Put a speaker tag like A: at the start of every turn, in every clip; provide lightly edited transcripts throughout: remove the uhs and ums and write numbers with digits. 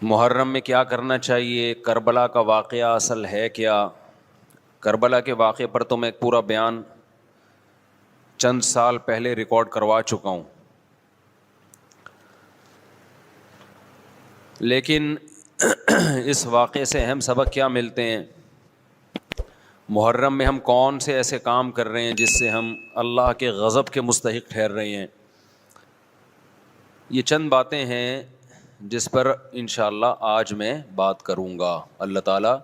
A: محرم میں کیا کرنا چاہیے، کربلا کا واقعہ اصل ہے کیا؟ کربلا کے واقعے پر تو میں ایک پورا بیان چند سال پہلے ریکارڈ کروا چکا ہوں، لیکن اس واقعے سے اہم سبق کیا ملتے ہیں؟ محرم میں ہم کون سے ایسے کام کر رہے ہیں جس سے ہم اللہ کے غضب کے مستحق ٹھہر رہے ہیں؟ یہ چند باتیں ہیں جس پر انشاءاللہ آج میں بات کروں گا۔ اللہ تعالیٰ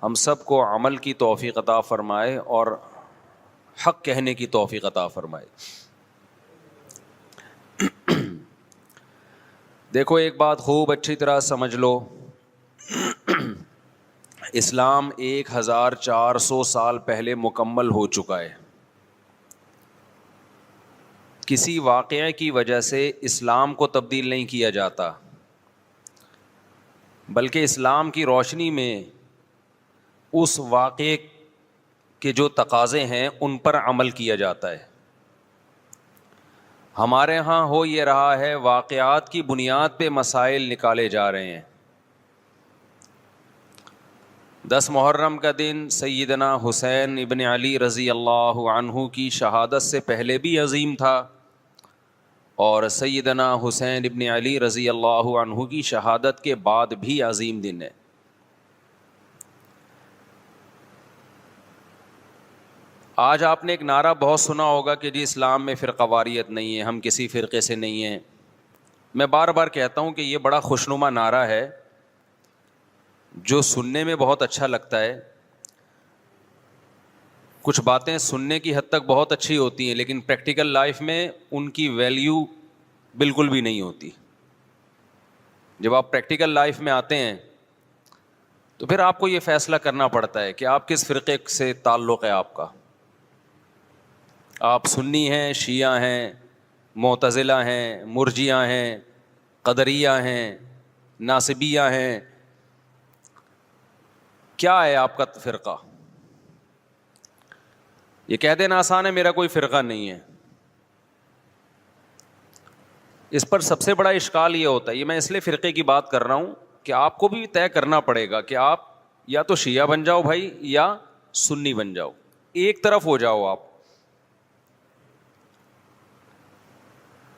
A: ہم سب کو عمل کی توفیق عطا فرمائے اور حق کہنے کی توفیق عطا فرمائے۔ دیکھو ایک بات خوب اچھی طرح سمجھ لو، اسلام 1400 سال پہلے مکمل ہو چکا ہے۔ کسی واقعے کی وجہ سے اسلام کو تبدیل نہیں کیا جاتا، بلکہ اسلام کی روشنی میں اس واقعے کے جو تقاضے ہیں ان پر عمل کیا جاتا ہے۔ ہمارے ہاں ہو یہ رہا ہے، واقعات کی بنیاد پہ مسائل نکالے جا رہے ہیں۔ 10 محرم کا دن سیدنا حسین ابن علی رضی اللہ عنہ کی شہادت سے پہلے بھی عظیم تھا، اور سیدنا حسین ابن علی رضی اللہ عنہ کی شہادت کے بعد بھی عظیم دن ہے۔ آج آپ نے ایک نعرہ بہت سنا ہوگا کہ جی اسلام میں فرقہ واریت نہیں ہے، ہم کسی فرقے سے نہیں ہیں۔ میں بار بار کہتا ہوں کہ یہ بڑا خوشنما نعرہ ہے جو سننے میں بہت اچھا لگتا ہے، کچھ باتیں سننے کی حد تک بہت اچھی ہوتی ہیں لیکن پریکٹیکل لائف میں ان کی ویلیو بالکل بھی نہیں ہوتی۔ جب آپ پریکٹیکل لائف میں آتے ہیں تو پھر آپ کو یہ فیصلہ کرنا پڑتا ہے کہ آپ کس فرقے سے تعلق ہے آپ کا۔ آپ سنی ہیں، شیعہ ہیں، معتزلہ ہیں، مرجیہ ہیں، قدریہ ہیں، ناصبیہ ہیں، کیا ہے آپ کا فرقہ؟ یہ کہہ دینا آسان ہے، میرا کوئی فرقہ نہیں ہے۔ اس پر سب سے بڑا اشکال یہ ہوتا ہے، یہ میں اس لیے فرقے کی بات کر رہا ہوں کہ آپ کو بھی طے کرنا پڑے گا کہ آپ یا تو شیعہ بن جاؤ بھائی یا سنی بن جاؤ، ایک طرف ہو جاؤ آپ۔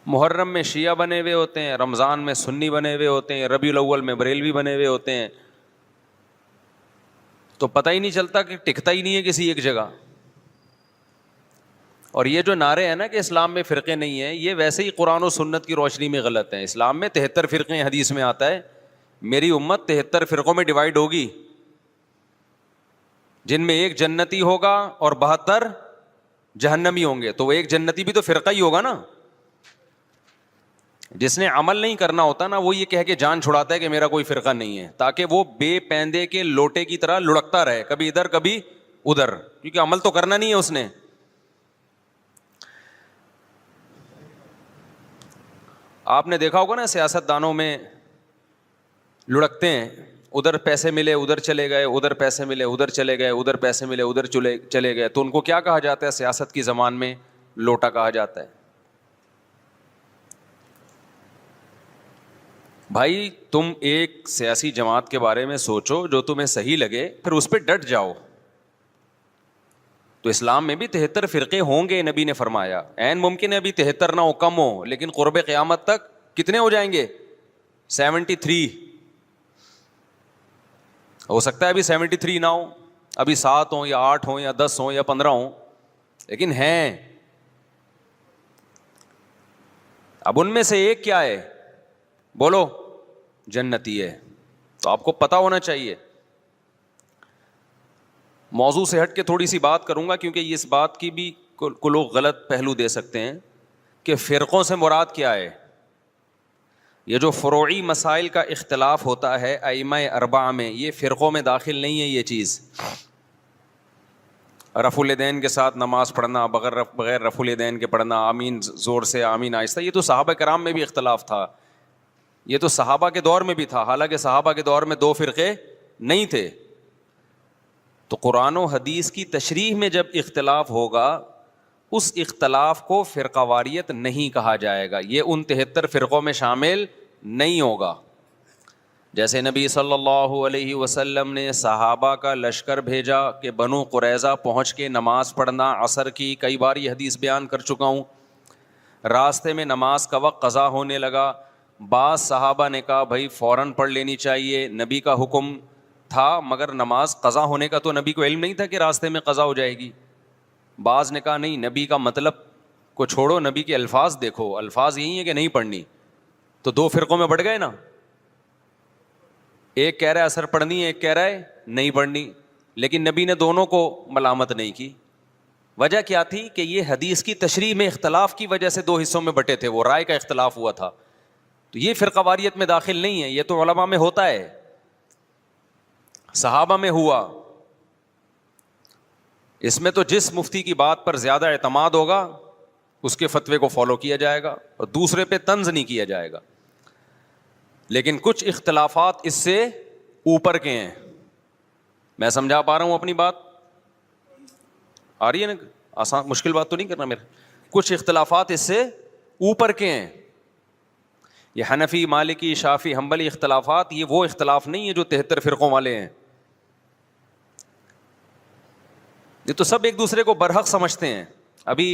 A: محرم میں شیعہ بنے ہوئے ہوتے ہیں، رمضان میں سنی بنے ہوئے ہوتے ہیں، ربیع الاول میں بریلوی بنے ہوئے ہوتے ہیں، تو پتہ ہی نہیں چلتا کہ ٹکتا ہی نہیں ہے کسی ایک جگہ۔ اور یہ جو نعرے ہیں نا کہ اسلام میں فرقے نہیں ہیں، یہ ویسے ہی قرآن و سنت کی روشنی میں غلط ہیں۔ اسلام میں 73 فرقے ہیں، حدیث میں آتا ہے میری امت 73 فرقوں میں ڈیوائیڈ ہوگی، جن میں ایک جنتی ہوگا اور 72 جہنمی ہوں گے۔ تو وہ ایک جنتی بھی تو فرقہ ہی ہوگا نا۔ جس نے عمل نہیں کرنا ہوتا نا، وہ یہ کہہ کے جان چھڑاتا ہے کہ میرا کوئی فرقہ نہیں ہے، تاکہ وہ بے پیندے کے لوٹے کی طرح لڑکتا رہے، کبھی ادھر کبھی ادھر، کیونکہ عمل تو کرنا نہیں ہے اس نے۔ آپ نے دیکھا ہوگا نا سیاست دانوں میں لڑکتے ہیں، ادھر پیسے ملے ادھر چلے گئے، ادھر پیسے ملے ادھر چلے گئے، ادھر پیسے ملے ادھر چلے گئے، تو ان کو کیا کہا جاتا ہے سیاست کی زبان میں؟ لوٹا کہا جاتا ہے۔ بھائی تم ایک سیاسی جماعت کے بارے میں سوچو جو تمہیں صحیح لگے، پھر اس پہ ڈٹ جاؤ۔ تو اسلام میں بھی 73 فرقے ہوں گے، نبی نے فرمایا، عین ممکن ہے ابھی 73 نہ ہو، کم ہو، لیکن قرب قیامت تک کتنے ہو جائیں گے؟ 73۔ ہو سکتا ہے ابھی 73 نہ ہو، ابھی 7 ہوں یا 8 ہوں یا 10 ہوں یا 15 ہوں، لیکن ہیں۔ اب ان میں سے ایک کیا ہے؟ بولو، جنتی ہے۔ تو آپ کو پتا ہونا چاہیے۔ موضوع سے ہٹ کے تھوڑی سی بات کروں گا، کیونکہ اس بات کی بھی کو لوگ غلط پہلو دے سکتے ہیں کہ فرقوں سے مراد کیا ہے۔ یہ جو فروعی مسائل کا اختلاف ہوتا ہے ائمہ اربعہ میں، یہ فرقوں میں داخل نہیں ہے۔ یہ چیز رفع الیدین کے ساتھ نماز پڑھنا، بغیر رفع الیدین کے پڑھنا، آمین زور سے آمین آہستہ، یہ تو صحابہ کرام میں بھی اختلاف تھا، یہ تو صحابہ کے دور میں بھی تھا، حالانکہ صحابہ کے دور میں 2 فرقے نہیں تھے۔ تو قرآن و حدیث کی تشریح میں جب اختلاف ہوگا، اس اختلاف کو فرقہ واریت نہیں کہا جائے گا، یہ ان 73 فرقوں میں شامل نہیں ہوگا۔ جیسے نبی صلی اللہ علیہ وسلم نے صحابہ کا لشکر بھیجا کہ بنو قریظہ پہنچ کے نماز پڑھنا عصر کی، کئی بار یہ حدیث بیان کر چکا ہوں. راستے میں نماز کا وقت قضا ہونے لگا، بعض صحابہ نے کہا بھائی فوراً پڑھ لینی چاہیے، نبی کا حکم تھا مگر نماز قضا ہونے کا تو نبی کو علم نہیں تھا کہ راستے میں قضا ہو جائے گی. بعض نے کہا نہیں، نبی کا مطلب کو چھوڑو، نبی کے الفاظ دیکھو، الفاظ یہی ہیں کہ نہیں پڑھنی. تو دو فرقوں میں بڑھ گئے نا، ایک کہہ رہا ہے اثر پڑھنی ہے، ایک کہہ رہا ہے نہیں پڑھنی. لیکن نبی نے دونوں کو ملامت نہیں کی. وجہ کیا تھی کہ یہ حدیث کی تشریح میں اختلاف کی وجہ سے دو حصوں میں بٹے تھے، وہ رائے کا اختلاف ہوا تھا. تو یہ فرقہ واریت میں داخل نہیں ہے، یہ تو علماء میں ہوتا ہے، صحابہ میں ہوا. اس میں تو جس مفتی کی بات پر زیادہ اعتماد ہوگا اس کے فتوے کو فالو کیا جائے گا اور دوسرے پہ طنز نہیں کیا جائے گا. لیکن کچھ اختلافات اس سے اوپر کے ہیں. میں سمجھا پا رہا ہوں اپنی بات؟ آ رہی ہے نا؟ آسان مشکل بات تو نہیں کرنا میرا. کچھ اختلافات اس سے اوپر کے ہیں. یہ حنفی، مالکی، شافعی، حنبلی اختلافات، یہ وہ اختلاف نہیں ہے جو 73 فرقوں والے ہیں. یہ تو سب ایک دوسرے کو برحق سمجھتے ہیں. ابھی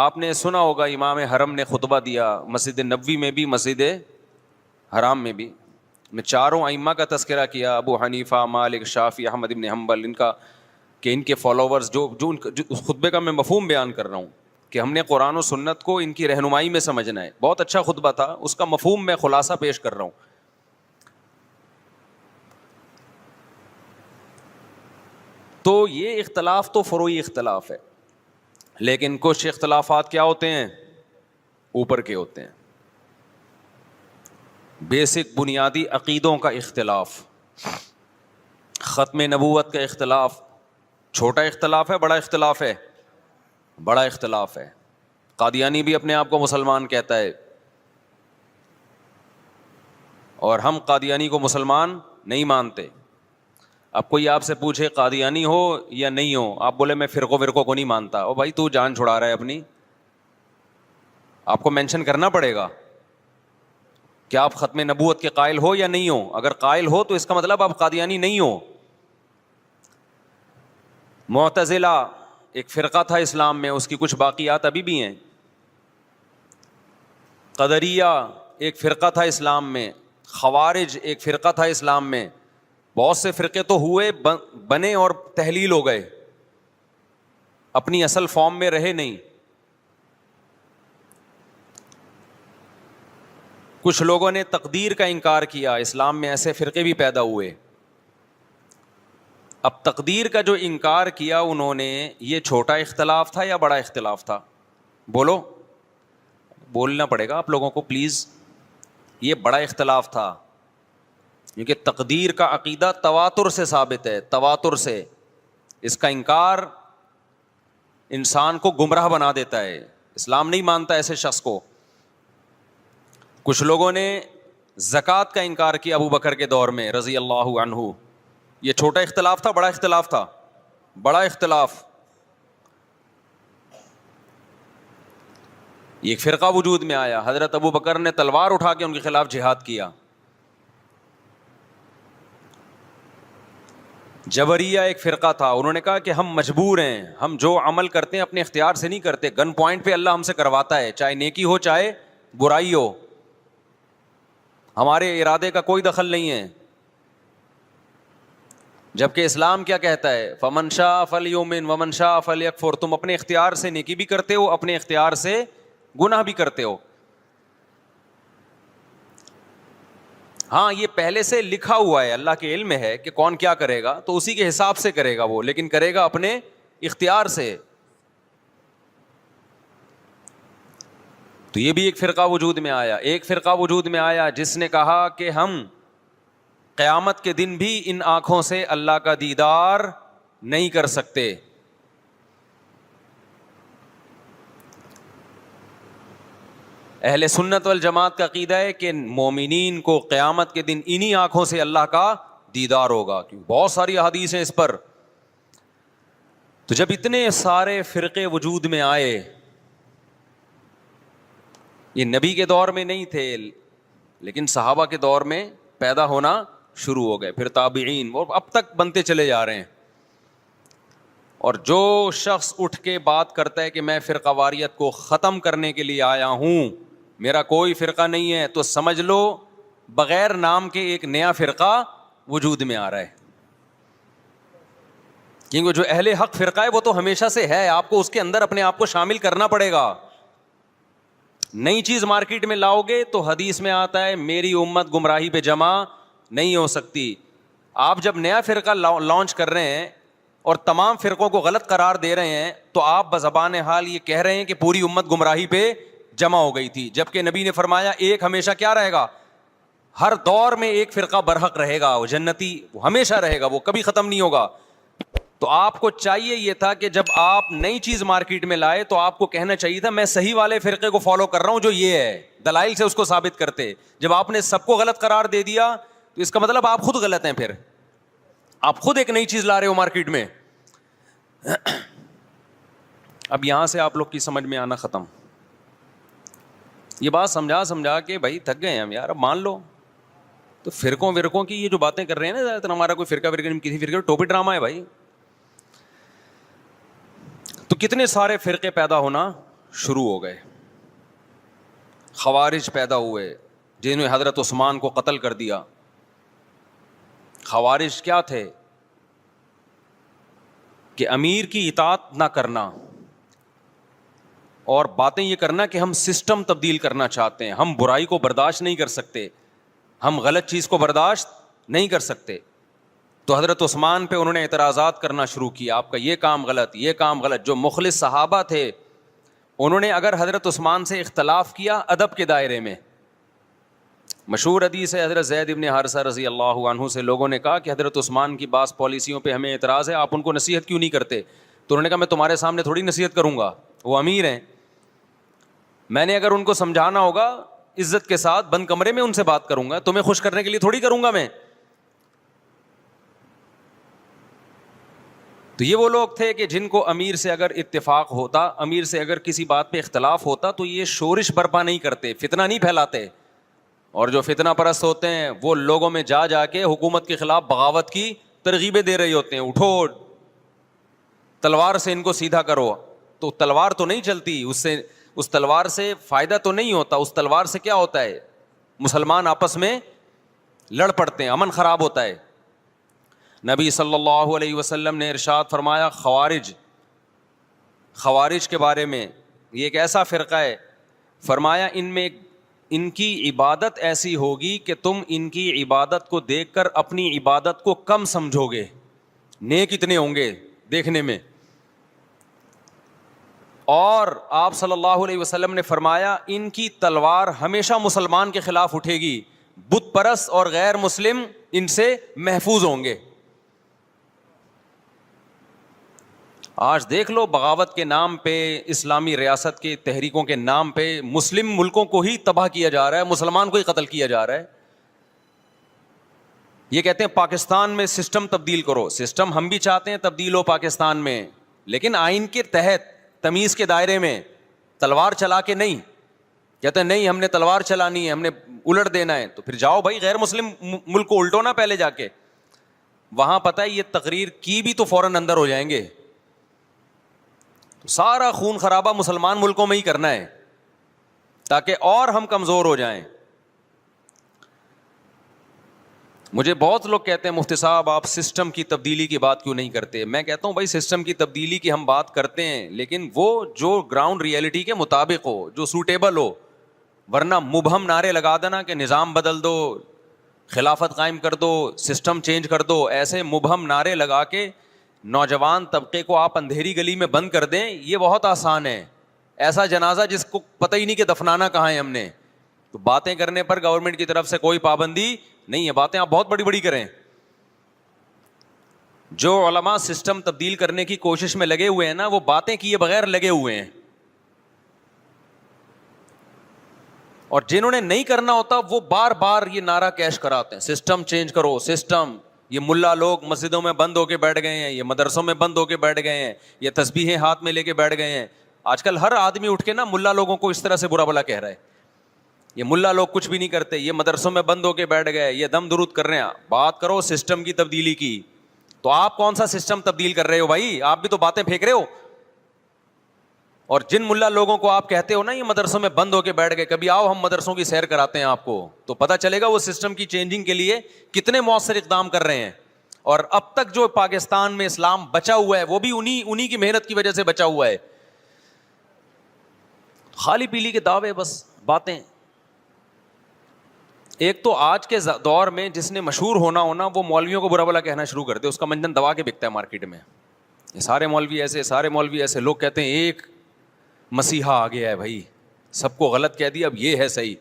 A: آپ نے سنا ہوگا امام حرم نے خطبہ دیا مسجد نبوی میں بھی، مسجد حرام میں بھی. میں چاروں ائمہ کا تذکرہ کیا، ابو حنیفہ، مالک، شافعی، احمد ابن حنبل، ان کا کہ ان کے فالوورز جو اس خطبے کا میں مفہوم بیان کر رہا ہوں کہ ہم نے قرآن و سنت کو ان کی رہنمائی میں سمجھنا ہے. بہت اچھا خطبہ تھا، اس کا مفہوم میں خلاصہ پیش کر رہا ہوں. تو یہ اختلاف تو فروعی اختلاف ہے، لیکن کچھ اختلافات کیا ہوتے ہیں؟ اوپر کے ہوتے ہیں. بیسک بنیادی عقیدوں کا اختلاف، ختم نبوت کا اختلاف. چھوٹا اختلاف ہے، بڑا اختلاف ہے؟ بڑا اختلاف ہے. قادیانی بھی اپنے آپ کو مسلمان کہتا ہے اور ہم قادیانی کو مسلمان نہیں مانتے. اب کوئی آپ سے پوچھے قادیانی ہو یا نہیں ہو، آپ بولے میں فرقوں کو نہیں مانتا، او بھائی تو جان چھڑا رہا ہے اپنی. آپ کو مینشن کرنا پڑے گا کہ آپ ختم نبوت کے قائل ہو یا نہیں ہو. اگر قائل ہو تو اس کا مطلب آپ قادیانی نہیں ہو. معتزلہ ایک فرقہ تھا اسلام میں، اس کی کچھ باقیات ابھی بھی ہیں. قدریہ ایک فرقہ تھا اسلام میں. خوارج ایک فرقہ تھا اسلام میں. بہت سے فرقے تو ہوئے، بنے اور تحلیل ہو گئے، اپنی اصل فارم میں رہے نہیں. کچھ لوگوں نے تقدیر کا انکار کیا، اسلام میں ایسے فرقے بھی پیدا ہوئے. اب تقدیر کا جو انکار کیا انہوں نے، یہ چھوٹا اختلاف تھا یا بڑا اختلاف تھا؟ بولو، بولنا پڑے گا آپ لوگوں کو پلیز. یہ بڑا اختلاف تھا، کیونکہ تقدیر کا عقیدہ تواتر سے ثابت ہے، تواتر سے. اس کا انکار انسان کو گمراہ بنا دیتا ہے، اسلام نہیں مانتا ایسے شخص کو. کچھ لوگوں نے زکوٰۃ کا انکار کیا ابو بکر کے دور میں رضی اللہ عنہ. یہ چھوٹا اختلاف تھا، بڑا اختلاف تھا؟ بڑا اختلاف. ایک فرقہ وجود میں آیا، حضرت ابو بکر نے تلوار اٹھا کے ان کے خلاف جہاد کیا. جبریہ ایک فرقہ تھا، انہوں نے کہا کہ ہم مجبور ہیں، ہم جو عمل کرتے ہیں اپنے اختیار سے نہیں کرتے، گن پوائنٹ پہ اللہ ہم سے کرواتا ہے، چاہے نیکی ہو چاہے برائی ہو، ہمارے ارادے کا کوئی دخل نہیں ہے. جبکہ اسلام کیا کہتا ہے؟ فمن شاء فلیؤمن ومن شاء فلیکفر. تم اپنے اختیار سے نیکی بھی کرتے ہو، اپنے اختیار سے گناہ بھی کرتے ہو. ہاں یہ پہلے سے لکھا ہوا ہے، اللہ کے علم میں ہے کہ کون کیا کرے گا، تو اسی کے حساب سے کرے گا وہ، لیکن کرے گا اپنے اختیار سے. تو یہ بھی ایک فرقہ وجود میں آیا. ایک فرقہ وجود میں آیا جس نے کہا کہ ہم قیامت کے دن بھی ان آنکھوں سے اللہ کا دیدار نہیں کر سکتے. اہل سنت والجماعت کا عقیدہ ہے کہ مومنین کو قیامت کے دن انہی آنکھوں سے اللہ کا دیدار ہوگا، کیونکہ بہت ساری احادیث ہیں اس پر. تو جب اتنے سارے فرقے وجود میں آئے، یہ نبی کے دور میں نہیں تھے لیکن صحابہ کے دور میں پیدا ہونا شروع ہو گئے, پھر تابعین, اور اب تک بنتے چلے جا رہے ہیں. اور جو شخص اٹھ کے بات کرتا ہے کہ میں فرقہ واریت کو ختم کرنے کے لیے آیا ہوں, میرا کوئی فرقہ نہیں ہے, تو سمجھ لو بغیر نام کے ایک نیا فرقہ وجود میں آ رہا ہے. کیونکہ جو اہل حق فرقہ ہے وہ تو ہمیشہ سے ہے, آپ کو اس کے اندر اپنے آپ کو شامل کرنا پڑے گا. نئی چیز مارکیٹ میں لاؤ گے تو حدیث میں آتا ہے میری امت گمراہی پہ جمع نہیں ہو سکتی. آپ جب نیا فرقہ لانچ کر رہے ہیں اور تمام فرقوں کو غلط قرار دے رہے ہیں تو آپ بزبان حال یہ کہہ رہے ہیں کہ پوری امت گمراہی پہ جمع ہو گئی تھی, جبکہ نبی نے فرمایا ایک ہمیشہ کیا رہے گا, ہر دور میں ایک فرقہ برحق رہے گا, وہ جنتی, وہ ہمیشہ رہے گا, وہ کبھی ختم نہیں ہوگا. تو آپ کو چاہیے یہ تھا کہ جب آپ نئی چیز مارکیٹ میں لائے تو آپ کو کہنا چاہیے تھا میں صحیح والے فرقے کو فالو کر رہا ہوں جو یہ ہے, دلائل سے اس کو ثابت کرتے. جب آپ نے سب کو غلط قرار دے دیا تو اس کا مطلب آپ خود غلط ہیں, پھر آپ خود ایک نئی چیز لا رہے ہو مارکیٹ میں. اب یہاں سے آپ لوگ کی سمجھ میں آنا ختم. یہ بات سمجھا کے بھائی تھک گئے ہیں ہم یار, اب مان لو. تو فرقوں کی یہ جو باتیں کر رہے ہیں نا, زیادہ تر ہمارا کوئی فرقہ کسی فرقے ٹوپی ڈرامہ ہے بھائی. تو کتنے سارے فرقے پیدا ہونا شروع ہو گئے. خوارج پیدا ہوئے جنہوں نے حضرت عثمان کو قتل کر دیا. خوارج کیا تھے کہ امیر کی اطاعت نہ کرنا اور باتیں یہ کرنا کہ ہم سسٹم تبدیل کرنا چاہتے ہیں, ہم برائی کو برداشت نہیں کر سکتے, ہم غلط چیز کو برداشت نہیں کر سکتے. تو حضرت عثمان پہ انہوں نے اعتراضات کرنا شروع کیا, آپ کا یہ کام غلط, یہ کام غلط. جو مخلص صحابہ تھے انہوں نے اگر حضرت عثمان سے اختلاف کیا ادب کے دائرے میں, مشہور حدیث ہے حضرت زید بن حارثہ رضی اللہ عنہ سے لوگوں نے کہا کہ حضرت عثمان کی بعض پالیسیوں پہ ہمیں اعتراض ہے, آپ ان کو نصیحت کیوں نہیں کرتے؟ تو انہوں نے کہا میں تمہارے سامنے تھوڑی نصیحت کروں گا, وہ امیر ہیں, میں نے اگر ان کو سمجھانا ہوگا عزت کے ساتھ بند کمرے میں ان سے بات کروں گا, تمہیں خوش کرنے کے لیے تھوڑی کروں گا میں. تو یہ وہ لوگ تھے کہ جن کو امیر سے اگر اتفاق ہوتا, امیر سے اگر کسی بات پہ اختلاف ہوتا تو یہ شورش برپا نہیں کرتے, فتنہ نہیں پھیلاتے. اور جو فتنہ پرست ہوتے ہیں وہ لوگوں میں جا کے حکومت کے خلاف بغاوت کی ترغیبیں دے رہے ہوتے ہیں, اٹھو تلوار سے ان کو سیدھا کرو. تو تلوار تو نہیں چلتی, اس تلوار سے فائدہ تو نہیں ہوتا. اس تلوار سے کیا ہوتا ہے, مسلمان آپس میں لڑ پڑتے ہیں, امن خراب ہوتا ہے. نبی صلی اللہ علیہ وسلم نے ارشاد فرمایا خوارج کے بارے میں, یہ ایک ایسا فرقہ ہے, فرمایا ان کی عبادت ایسی ہوگی کہ تم ان کی عبادت کو دیکھ کر اپنی عبادت کو کم سمجھو گے, نیک اتنے ہوں گے دیکھنے میں. اور آپ صلی اللہ علیہ وسلم نے فرمایا ان کی تلوار ہمیشہ مسلمان کے خلاف اٹھے گی, بت پرست اور غیر مسلم ان سے محفوظ ہوں گے. آج دیکھ لو بغاوت کے نام پہ, اسلامی ریاست کی تحریکوں کے نام پہ مسلم ملکوں کو ہی تباہ کیا جا رہا ہے, مسلمان کو ہی قتل کیا جا رہا ہے. یہ کہتے ہیں پاکستان میں سسٹم تبدیل کرو, سسٹم ہم بھی چاہتے ہیں تبدیل ہو پاکستان میں, لیکن آئین کے تحت تمیز کے دائرے میں, تلوار چلا کے نہیں. کہتے ہیں نہیں ہم نے تلوار چلانی ہے, ہم نے الٹ دینا ہے. تو پھر جاؤ بھائی غیر مسلم ملک کو الٹو نا پہلے جا کے, وہاں پتہ ہے یہ تقریر کی بھی تو فوراً اندر ہو جائیں گے. سارا خون خرابہ مسلمان ملکوں میں ہی کرنا ہے تاکہ اور ہم کمزور ہو جائیں. مجھے بہت لوگ کہتے ہیں مفتی صاحب آپ سسٹم کی تبدیلی کی بات کیوں نہیں کرتے. میں کہتا ہوں بھائی سسٹم کی تبدیلی کی ہم بات کرتے ہیں, لیکن وہ جو گراؤنڈ ریئلٹی کے مطابق ہو, جو سوٹیبل ہو. ورنہ مبہم نعرے لگا دینا کہ نظام بدل دو, خلافت قائم کر دو, سسٹم چینج کر دو, ایسے مبہم نعرے لگا کے نوجوان طبقے کو آپ اندھیری گلی میں بند کر دیں, یہ بہت آسان ہے. ایسا جنازہ جس کو پتہ ہی نہیں کہ دفنانا کہاں ہے ہم نے. تو باتیں کرنے پر گورنمنٹ کی طرف سے کوئی پابندی نہیں ہے, باتیں آپ بہت بڑی بڑی کریں. جو علماء سسٹم تبدیل کرنے کی کوشش میں لگے ہوئے ہیں نا, وہ باتیں کیے بغیر لگے ہوئے ہیں. اور جنہوں نے نہیں کرنا ہوتا وہ بار بار یہ نعرہ کیش کراتے ہیں سسٹم چینج کرو, سسٹم. یہ ملا لوگ مسجدوں میں بند ہو کے بیٹھ گئے ہیں, یہ مدرسوں میں بند ہو کے بیٹھ گئے ہیں, یہ تسبیحیں ہاتھ میں لے کے بیٹھ گئے ہیں. آج کل ہر آدمی اٹھ کے نا ملا لوگوں کو اس طرح سے برا بلا کہہ رہا ہے. یہ ملا لوگ کچھ بھی نہیں کرتے, یہ مدرسوں میں بند ہو کے بیٹھ گئے, یہ دم درود کر رہے ہیں. بات کرو سسٹم کی تبدیلی کی, تو آپ کون سا سسٹم تبدیل کر رہے ہو بھائی؟ آپ بھی تو باتیں پھینک رہے ہو. اور جن ملا لوگوں کو آپ کہتے ہو نا یہ مدرسوں میں بند ہو کے بیٹھ گئے, کبھی آؤ ہم مدرسوں کی سیر کراتے ہیں آپ کو, تو پتہ چلے گا وہ سسٹم کی چینجنگ کے لیے کتنے مؤثر اقدام کر رہے ہیں. اور اب تک جو پاکستان میں اسلام بچا ہوا ہے وہ بھی انہی کی محنت کی وجہ سے بچا ہوا ہے. خالی پیلی کے دعوے, بس باتیں. ایک تو آج کے دور میں جس نے مشہور ہونا وہ مولویوں کو برا بلا کہنا شروع کر دے, اس کا منجن دبا کے بکتا ہے مارکیٹ میں. یہ سارے مولوی ایسے, سارے مولوی ایسے. لوگ کہتے ہیں ایک مسیحا آ گیا ہے بھائی, سب کو غلط کہہ دیا, اب یہ ہے صحیح.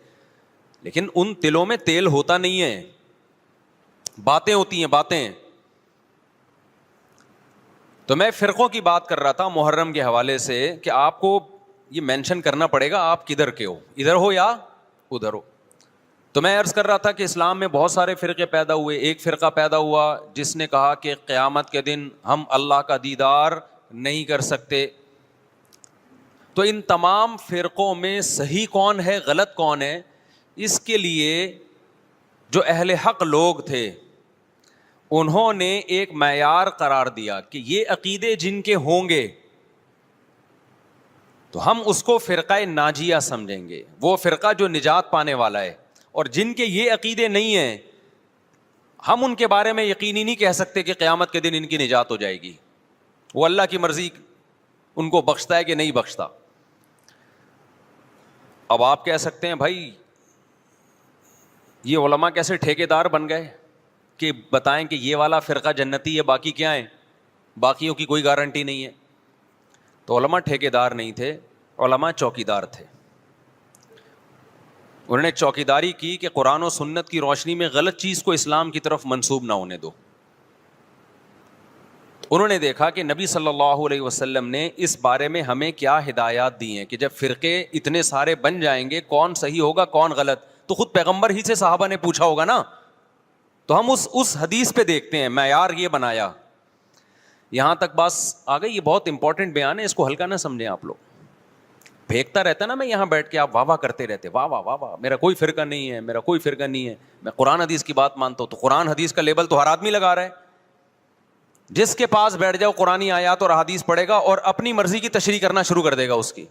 A: لیکن ان تلوں میں تیل ہوتا نہیں ہے, باتیں ہوتی ہیں باتیں. تو میں فرقوں کی بات کر رہا تھا محرم کے حوالے سے کہ آپ کو یہ مینشن کرنا پڑے گا آپ کدھر کے ہو, ادھر ہو یا ادھر ہو. تو میں عرض کر رہا تھا کہ اسلام میں بہت سارے فرقے پیدا ہوئے. ایک فرقہ پیدا ہوا جس نے کہا کہ قیامت کے دن ہم اللہ کا دیدار نہیں کر سکتے. تو ان تمام فرقوں میں صحیح کون ہے غلط کون ہے, اس کے لیے جو اہل حق لوگ تھے انہوں نے ایک معیار قرار دیا کہ یہ عقیدے جن کے ہوں گے تو ہم اس کو فرقہ ناجیہ سمجھیں گے, وہ فرقہ جو نجات پانے والا ہے. اور جن کے یہ عقیدے نہیں ہیں ہم ان کے بارے میں یقینی نہیں کہہ سکتے کہ قیامت کے دن ان کی نجات ہو جائے گی. وہ اللہ کی مرضی ان کو بخشتا ہے کہ نہیں بخشتا. اب آپ کہہ سکتے ہیں بھائی یہ علماء کیسے ٹھیکیدار بن گئے کہ بتائیں کہ یہ والا فرقہ جنتی ہے باقی کیا ہے, باقیوں کی کوئی گارنٹی نہیں ہے. تو علماء ٹھیکیدار نہیں تھے, علماء چوکیدار تھے. انہوں نے چوکیداری کی کہ قرآن و سنت کی روشنی میں غلط چیز کو اسلام کی طرف منسوب نہ ہونے دو. انہوں نے دیکھا کہ نبی صلی اللہ علیہ وسلم نے اس بارے میں ہمیں کیا ہدایات دی ہیں کہ جب فرقے اتنے سارے بن جائیں گے کون صحیح ہوگا کون غلط, تو خود پیغمبر ہی سے صحابہ نے پوچھا ہوگا نا. تو ہم اس حدیث پہ دیکھتے ہیں, معیار یہ بنایا. یہاں تک بس آ گئی, یہ بہت امپورٹنٹ بیان ہے, اس کو ہلکا نہ سمجھیں آپ لوگ. پھینکتا رہتا نا میں یہاں بیٹھ کے, آپ واہ واہ کرتے رہتے, واہ واہ واہ واہ, میرا کوئی فرقہ نہیں ہے, میرا کوئی فرقہ نہیں ہے, میں قرآن حدیث کی بات مانتا ہوں. تو قرآن حدیث کا لیبل تو ہر آدمی لگا رہا ہے. جس کے پاس بیٹھ جاؤ قرآنی آیات اور حدیث پڑھے گا اور اپنی مرضی کی تشریح کرنا شروع کر دے گا اس کی.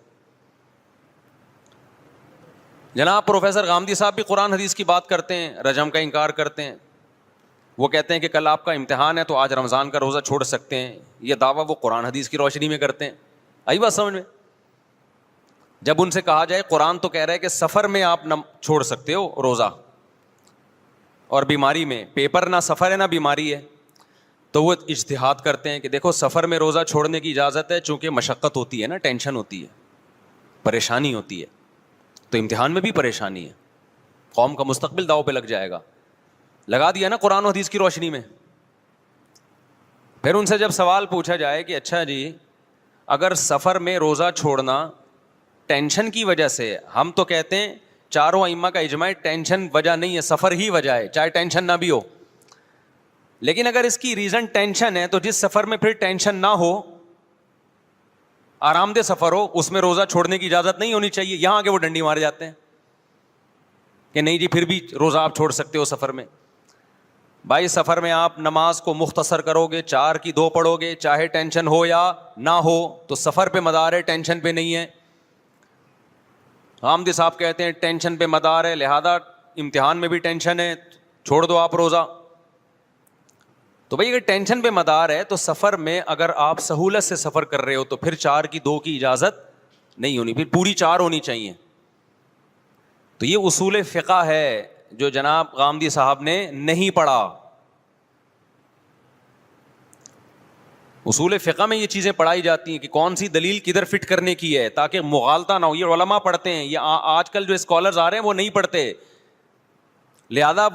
A: جناب پروفیسر غامدی صاحب بھی قرآن حدیث کی بات کرتے ہیں, رجم کا انکار کرتے ہیں. وہ کہتے ہیں کہ کل آپ کا امتحان ہے تو آج رمضان کا روزہ چھوڑ سکتے ہیں. یہ دعویٰ وہ قرآن حدیث کی روشنی میں کرتے ہیں. آئی بات سمجھ میں؟ جب ان سے کہا جائے قرآن تو کہہ رہا ہے کہ سفر میں آپ نہ چھوڑ سکتے ہو روزہ, اور بیماری میں, پیپر نہ سفر ہے نہ بیماری ہے, تو وہ اجتہاد کرتے ہیں کہ دیکھو سفر میں روزہ چھوڑنے کی اجازت ہے چونکہ مشقت ہوتی ہے نا, ٹینشن ہوتی ہے, پریشانی ہوتی ہے. تو امتحان میں بھی پریشانی ہے, قوم کا مستقبل داؤ پہ لگ جائے گا. لگا دیا نا قرآن و حدیث کی روشنی میں. پھر ان سے جب سوال پوچھا جائے کہ اچھا جی اگر سفر میں روزہ چھوڑنا ٹینشن کی وجہ سے, ہم تو کہتے ہیں چاروں ائمہ کا اجماع ٹینشن وجہ نہیں ہے, سفر ہی وجہ ہے, چاہے ٹینشن نہ بھی ہو. لیکن اگر اس کی ریزن ٹینشن ہے تو جس سفر میں پھر ٹینشن نہ ہو, آرام دہ سفر ہو, اس میں روزہ چھوڑنے کی اجازت نہیں ہونی چاہیے. یہاں آگے وہ ڈنڈی مار جاتے ہیں کہ نہیں جی پھر بھی روزہ آپ چھوڑ سکتے ہو سفر میں. بھائی سفر میں آپ نماز کو مختصر کرو گے, 4 کی 2 پڑھو گے, چاہے ٹینشن ہو یا نہ ہو, تو سفر پہ مدار ہے, ٹینشن پہ نہیں ہے. حامدی صاحب کہتے ہیں ٹینشن پہ مدار ہے, لہذا امتحان میں بھی ٹینشن ہے, چھوڑ دو آپ روزہ. تو بھائی اگر ٹینشن پہ مدار ہے تو سفر میں اگر آپ سہولت سے سفر کر رہے ہو تو پھر 4 کی 2 کی اجازت نہیں ہونی, پھر پوری 4 ہونی چاہیے. تو یہ اصول فقہ ہے جو جناب غامدی صاحب نے نہیں پڑھا. اصول فقہ میں یہ چیزیں پڑھائی جاتی ہیں کہ کون سی دلیل کدھر فٹ کرنے کی ہے تاکہ مغالطہ نہ ہو. یہ علماء پڑھتے ہیں, یہ آج کل جو اسکالرز آ رہے ہیں وہ نہیں پڑھتے, لہذا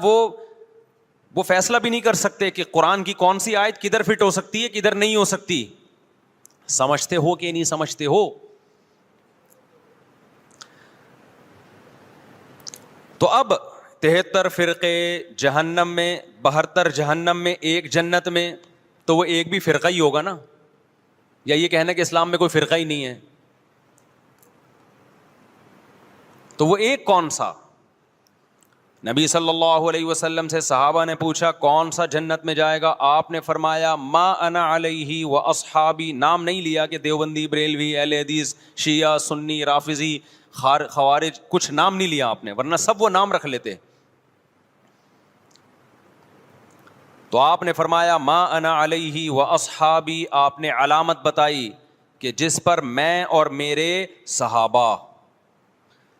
A: وہ فیصلہ بھی نہیں کر سکتے کہ قرآن کی کون سی آیت کدھر فٹ ہو سکتی ہے کدھر نہیں ہو سکتی. سمجھتے ہو کہ نہیں سمجھتے ہو؟ تو اب 73 فرقے جہنم میں, 72 جہنم میں, 1 جنت میں, تو وہ ایک بھی فرقہ ہی ہوگا نا, یا یہ کہنا کہ اسلام میں کوئی فرقہ ہی نہیں ہے. تو وہ ایک کون سا نبی صلی اللہ علیہ وسلم سے صحابہ نے پوچھا کون سا جنت میں جائے گا؟ آپ نے فرمایا ما انا علیہ و اصحابی. نام نہیں لیا کہ دیوبندی، بریلوی، اہل حدیث، شیعہ، سنی، رافضی، خوارج، کچھ نام نہیں لیا آپ نے، ورنہ سب وہ نام رکھ لیتے. تو آپ نے فرمایا ما انا علیہ و اصحابی. آپ نے علامت بتائی کہ جس پر میں اور میرے صحابہ.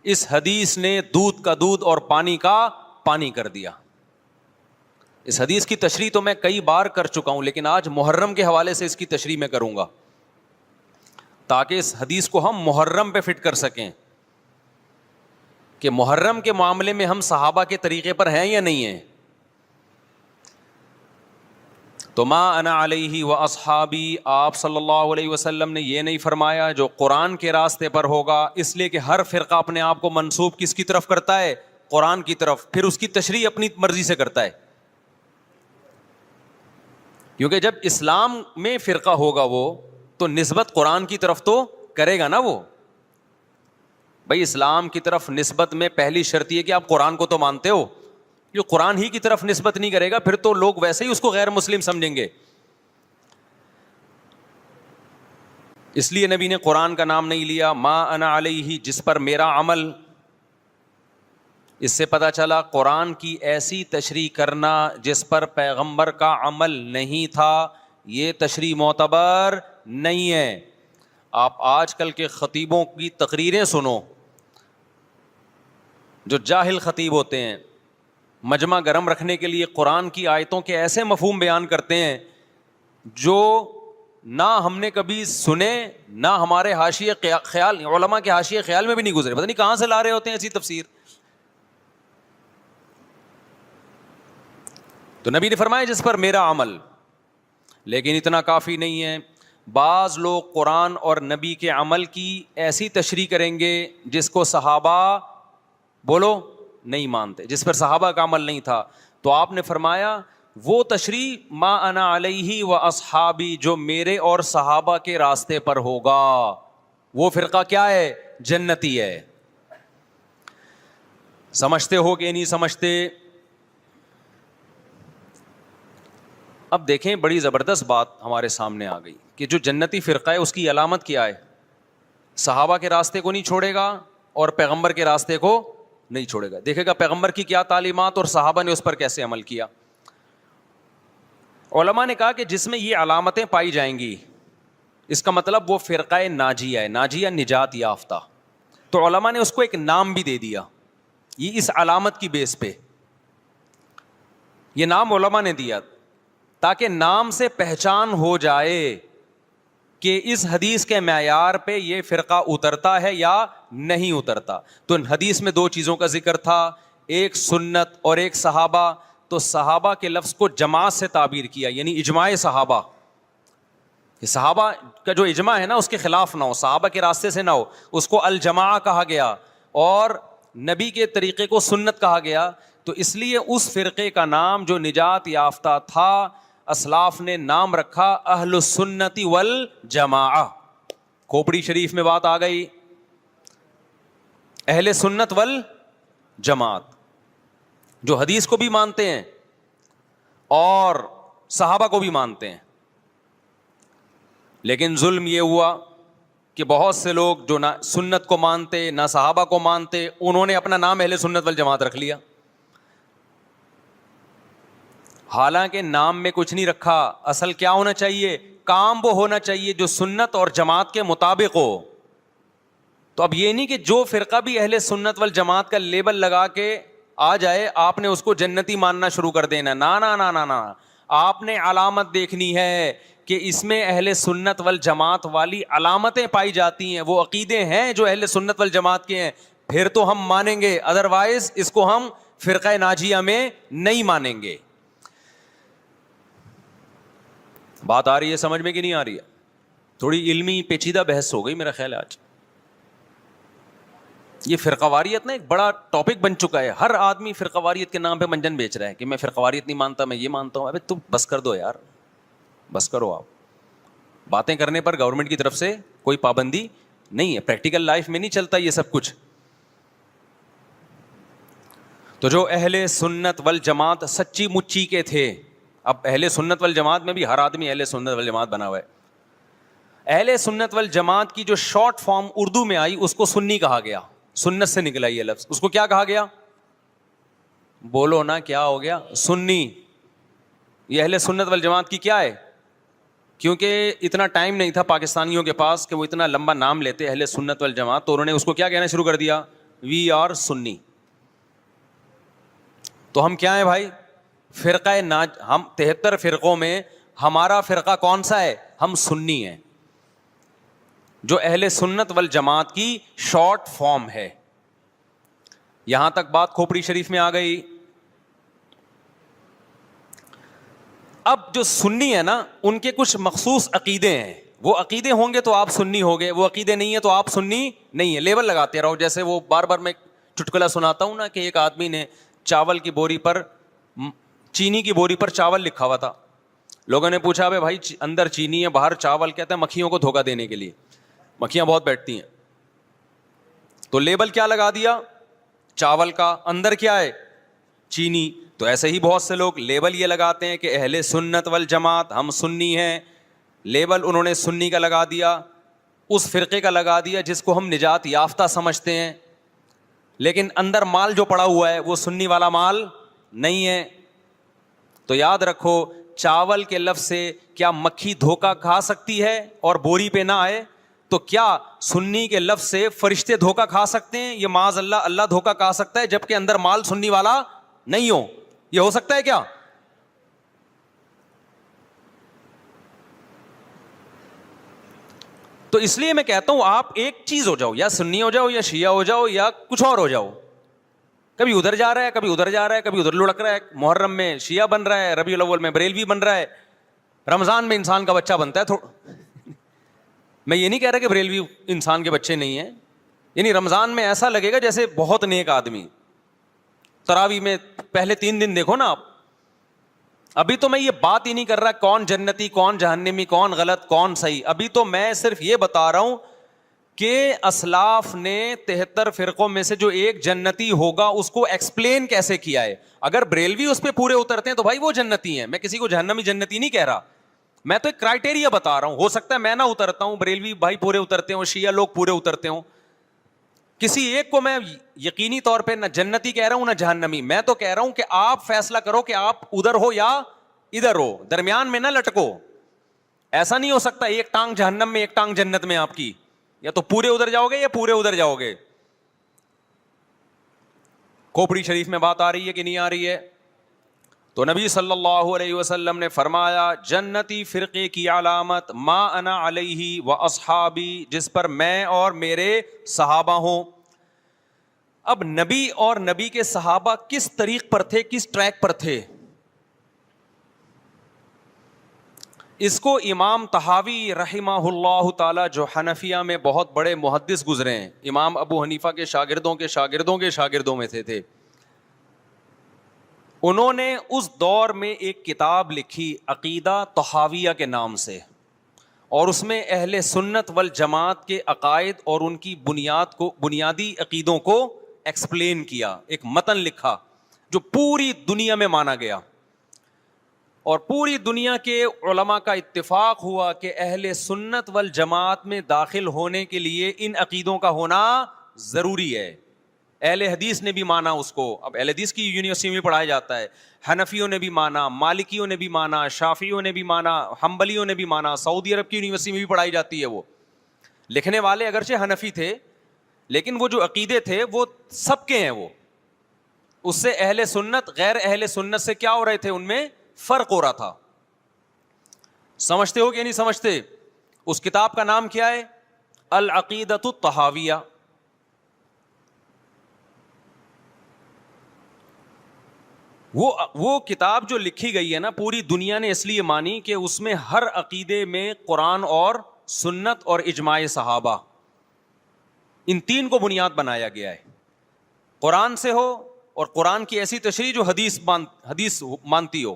A: اس حدیث نے دودھ کا دودھ اور پانی کا پانی کر دیا. اس حدیث کی تشریح تو میں کئی بار کر چکا ہوں، لیکن آج محرم کے حوالے سے اس کی تشریح میں کروں گا تاکہ اس حدیث کو ہم محرم پہ فٹ کر سکیں کہ محرم کے معاملے میں ہم صحابہ کے طریقے پر ہیں یا نہیں ہیں. تو ما انا علیہ و اصحابی، آپ صلی اللہ علیہ وسلم نے یہ نہیں فرمایا جو قرآن کے راستے پر ہوگا، اس لیے کہ ہر فرقہ اپنے آپ کو منسوب کس کی طرف کرتا ہے؟ قرآن کی طرف، پھر اس کی تشریح اپنی مرضی سے کرتا ہے. کیونکہ جب اسلام میں فرقہ ہوگا وہ تو نسبت قرآن کی طرف تو کرے گا نا. وہ بھائی اسلام کی طرف نسبت میں پہلی شرط یہ کہ آپ قرآن کو تو مانتے ہو. جو قرآن ہی کی طرف نسبت نہیں کرے گا پھر تو لوگ ویسے ہی اس کو غیر مسلم سمجھیں گے. اس لیے نبی نے قرآن کا نام نہیں لیا. ما انا علیہ، جس پر میرا عمل. اس سے پتہ چلا قرآن کی ایسی تشریح کرنا جس پر پیغمبر کا عمل نہیں تھا، یہ تشریح معتبر نہیں ہے. آپ آج کل کے خطیبوں کی تقریریں سنو، جو جاہل خطیب ہوتے ہیں، مجمع گرم رکھنے کے لیے قرآن کی آیتوں کے ایسے مفہوم بیان کرتے ہیں جو نہ ہم نے کبھی سنے، نہ ہمارے حاشیے خیال، علماء کے حاشیے خیال میں بھی نہیں گزرے. پتہ نہیں کہاں سے لا رہے ہوتے ہیں ایسی تفسیر. تو نبی نے فرمایا جس پر میرا عمل. لیکن اتنا کافی نہیں ہے. بعض لوگ قرآن اور نبی کے عمل کی ایسی تشریح کریں گے جس کو صحابہ بولو نہیں مانتے، جس پر صحابہ کا عمل نہیں تھا. تو آپ نے فرمایا وہ تشریح ما انا علیہ و اصحابی جو میرے اور صحابہ کے راستے پر ہوگا، وہ فرقہ کیا ہے؟ جنتی ہے. سمجھتے ہو کہ نہیں سمجھتے؟ اب دیکھیں بڑی زبردست بات ہمارے سامنے آ گئی کہ جو جنتی فرقہ ہے اس کی علامت کیا ہے؟ صحابہ کے راستے کو نہیں چھوڑے گا اور پیغمبر کے راستے کو نہیں چھوڑے گا. دیکھے گا پیغمبر کی کیا تعلیمات اور صحابہ نے اس پر کیسے عمل کیا. علماء نے کہا کہ جس میں یہ علامتیں پائی جائیں گی اس کا مطلب وہ فرقہ ناجیہ ہے. ناجیہ نجات یافتہ. تو علماء نے اس کو ایک نام بھی دے دیا یہ اس علامت کی بیس پہ. یہ نام علماء نے دیا تاکہ نام سے پہچان ہو جائے کہ اس حدیث کے معیار پہ یہ فرقہ اترتا ہے یا نہیں اترتا. تو حدیث میں دو چیزوں کا ذکر تھا، ایک سنت اور ایک صحابہ. تو صحابہ کے لفظ کو جماعت سے تعبیر کیا، یعنی اجماع صحابہ. صحابہ کا جو اجماع ہے نا اس کے خلاف نہ ہو، صحابہ کے راستے سے نہ ہو، اس کو الجماع کہا گیا. اور نبی کے طریقے کو سنت کہا گیا. تو اس لیے اس فرقے کا نام جو نجات یافتہ تھا اسلاف نے نام رکھا اہل السنت والجماعہ. کھوپڑی شریف میں بات آ گئی، اہل سنت والجماعت جو حدیث کو بھی مانتے ہیں اور صحابہ کو بھی مانتے ہیں. لیکن ظلم یہ ہوا کہ بہت سے لوگ جو نہ سنت کو مانتے نہ صحابہ کو مانتے، انہوں نے اپنا نام اہل سنت والجماعت رکھ لیا. حالانکہ نام میں کچھ نہیں رکھا. اصل کیا ہونا چاہیے؟ کام وہ ہونا چاہیے جو سنت اور جماعت کے مطابق ہو. تو اب یہ نہیں کہ جو فرقہ بھی اہل سنت والجماعت کا لیبل لگا کے آ جائے آپ نے اس کو جنتی ماننا شروع کر دینا. نا نا نا نا نا، آپ نے علامت دیکھنی ہے کہ اس میں اہل سنت والجماعت والی علامتیں پائی جاتی ہیں، وہ عقیدے ہیں جو اہل سنت والجماعت کے ہیں، پھر تو ہم مانیں گے. ادروائز اس کو ہم فرقہ ناجیہ میں نہیں مانیں گے. بات آ رہی ہے سمجھ میں کہ نہیں آ رہی ہے؟ تھوڑی علمی پیچیدہ بحث ہو گئی میرا خیال ہے آج. یہ فرقہ واریت نا ایک بڑا ٹاپک بن چکا ہے. ہر آدمی فرقہ واریت کے نام پہ منجن بیچ رہا ہے کہ میں فرقہ واریت نہیں مانتا، میں یہ مانتا ہوں. ابے تم بس کر دو یار، بس کرو. آپ باتیں کرنے پر گورنمنٹ کی طرف سے کوئی پابندی نہیں ہے، پریکٹیکل لائف میں نہیں چلتا یہ سب کچھ. تو جو اہل سنت والجماعت سچی مچی کے تھے، اب اہل سنت والجماعت میں بھی ہر آدمی اہل سنت والجماعت بنا ہوا ہے. اہل سنت والجماعت کی جو شارٹ فارم اردو میں آئی اس کو سنی کہا گیا. سنت سے نکلا یہ لفظ. اس کو کیا کہا گیا؟ بولو نا کیا ہو گیا؟ سنی. یہ اہل سنت والجماعت کی کیا ہے؟ کیونکہ اتنا ٹائم نہیں تھا پاکستانیوں کے پاس کہ وہ اتنا لمبا نام لیتے اہل سنت والجماعت، تو انہوں نے اس کو کیا کہنا شروع کر دیا؟ وی آر سنی. تو ہم کیا ہیں بھائی؟ فرقہ ہم 73 فرقوں میں ہمارا فرقہ کون سا ہے؟ ہم سنی ہیں، جو اہل سنت والجماعت کی شارٹ فارم ہے. یہاں تک بات کھوپڑی شریف میں آ گئی. اب جو سنی ہے نا، ان کے کچھ مخصوص عقیدے ہیں. وہ عقیدے ہوں گے تو آپ سنی ہوگے، وہ عقیدے نہیں ہے تو آپ سنی نہیں ہے. لیبل لگاتے رہو. جیسے وہ بار بار میں چٹکلا سناتا ہوں نا کہ ایک آدمی نے چاول کی بوری پر، چینی کی بوری پر چاول لکھا ہوا تھا. لوگوں نے پوچھا بھائی اندر چینی ہے باہر چاول، کہتے ہیں مکھیوں کو دھوکہ دینے کے لیے، مکھیاں بہت بیٹھتی ہیں. تو لیبل کیا لگا دیا؟ چاول کا. اندر کیا ہے؟ چینی. تو ایسے ہی بہت سے لوگ لیبل یہ لگاتے ہیں کہ اہل سنت والجماعت ہم سنی ہیں. لیبل انہوں نے سنی کا لگا دیا، اس فرقے کا لگا دیا جس کو ہم نجات یافتہ سمجھتے ہیں، لیکن اندر مال جو پڑا ہوا ہے وہ سنی والا مال نہیں ہے. تو یاد رکھو، چاول کے لفظ سے کیا مکھی دھوکہ کھا سکتی ہے اور بوری پہ نہ آئے؟ تو کیا سنی کے لفظ سے فرشتے دھوکہ کھا سکتے ہیں؟ یہ معاذ اللہ، اللہ دھوکہ کھا سکتا ہے جبکہ اندر مال سنی والا نہیں ہو؟ یہ ہو سکتا ہے کیا؟ تو اس لیے میں کہتا ہوں آپ ایک چیز ہو جاؤ، یا سنی ہو جاؤ یا شیعہ ہو جاؤ یا کچھ اور ہو جاؤ. کبھی ادھر جا رہا ہے کبھی ادھر جا رہا ہے، کبھی ادھر لڑک رہا ہے. محرم میں شیعہ بن رہا ہے، ربیع الاول میں بریلوی بن رہا ہے، رمضان میں انسان کا بچہ بنتا ہے. میں یہ نہیں کہہ رہا کہ بریلوی انسان کے بچے نہیں ہیں، یعنی رمضان میں ایسا لگے گا جیسے بہت نیک آدمی. تراویح میں پہلے 3 دن دیکھو نا آپ. ابھی تو میں یہ بات ہی نہیں کر رہا کون جنتی کون جہنمی کون غلط کون صحیح. ابھی تو میں صرف یہ بتا رہا ہوں کہ اسلاف نے 73 فرقوں میں سے جو ایک جنتی ہوگا اس کو ایکسپلین کیسے کیا ہے. اگر بریلوی اس پہ پورے اترتے ہیں تو بھائی وہ جنتی ہیں. میں کسی کو جہنمی جنتی نہیں کہہ رہا، میں تو ایک کرائٹیریا بتا رہا ہوں. ہو سکتا ہے میں نہ اترتا ہوں، بریلوی بھائی پورے اترتے ہوں، شیعہ لوگ پورے اترتے ہوں. کسی ایک کو میں یقینی طور پہ نہ جنتی کہہ رہا ہوں نہ جہنمی. میں تو کہہ رہا ہوں کہ آپ فیصلہ کرو کہ آپ ادھر ہو یا ادھر ہو، درمیان میں نہ لٹکو. ایسا نہیں ہو سکتا ایک ٹانگ جہنم میں ایک ٹانگ جنت میں آپ کی. یا تو پورے ادھر جاؤ گے یا پورے ادھر جاؤ گے. کھوپڑی شریف میں بات آ رہی ہے کہ نہیں آ رہی ہے؟ تو نبی صلی اللہ علیہ وسلم نے فرمایا جنتی فرقے کی علامت ما انا علیہ و اصحابی، جس پر میں اور میرے صحابہ ہوں. اب نبی اور نبی کے صحابہ کس طریق پر تھے، کس ٹریک پر تھے؟ اس کو امام طحاوی رحمہ اللہ تعالی جو حنفیہ میں بہت بڑے محدث گزرے ہیں، امام ابو حنیفہ کے شاگردوں کے شاگردوں کے شاگردوں میں تھے. انہوں نے اس دور میں ایک کتاب لکھی عقیدہ طحاویہ کے نام سے، اور اس میں اہل سنت والجماعت کے عقائد اور ان کی بنیادی عقیدوں کو ایکسپلین کیا. ایک متن لکھا جو پوری دنیا میں مانا گیا، اور پوری دنیا کے علماء کا اتفاق ہوا کہ اہل سنت والجماعت میں داخل ہونے کے لیے ان عقیدوں کا ہونا ضروری ہے. اہل حدیث نے بھی مانا اس کو. اب اہل حدیث کی یونیورسٹی میں پڑھایا جاتا ہے. حنفیوں نے بھی مانا، مالکیوں نے بھی مانا، شافعیوں نے بھی مانا، حنبلیوں نے بھی مانا. سعودی عرب کی یونیورسٹی میں بھی پڑھائی جاتی ہے. وہ لکھنے والے اگرچہ حنفی تھے لیکن وہ جو عقیدے تھے وہ سب کے ہیں. وہ اس سے اہل سنت غیر اہل سنت سے کیا ہو رہے تھے، ان میں فرق ہو رہا تھا. سمجھتے ہو کہ نہیں سمجھتے؟ اس کتاب کا نام کیا ہے؟ العقیدۃ الطحاویہ. وہ کتاب جو لکھی گئی ہے نا، پوری دنیا نے اس لیے مانی کہ اس میں ہر عقیدے میں قرآن اور سنت اور اجماع صحابہ، ان 3 کو بنیاد بنایا گیا ہے. قرآن سے ہو، اور قرآن کی ایسی تشریح جو حدیث مانتی ہو،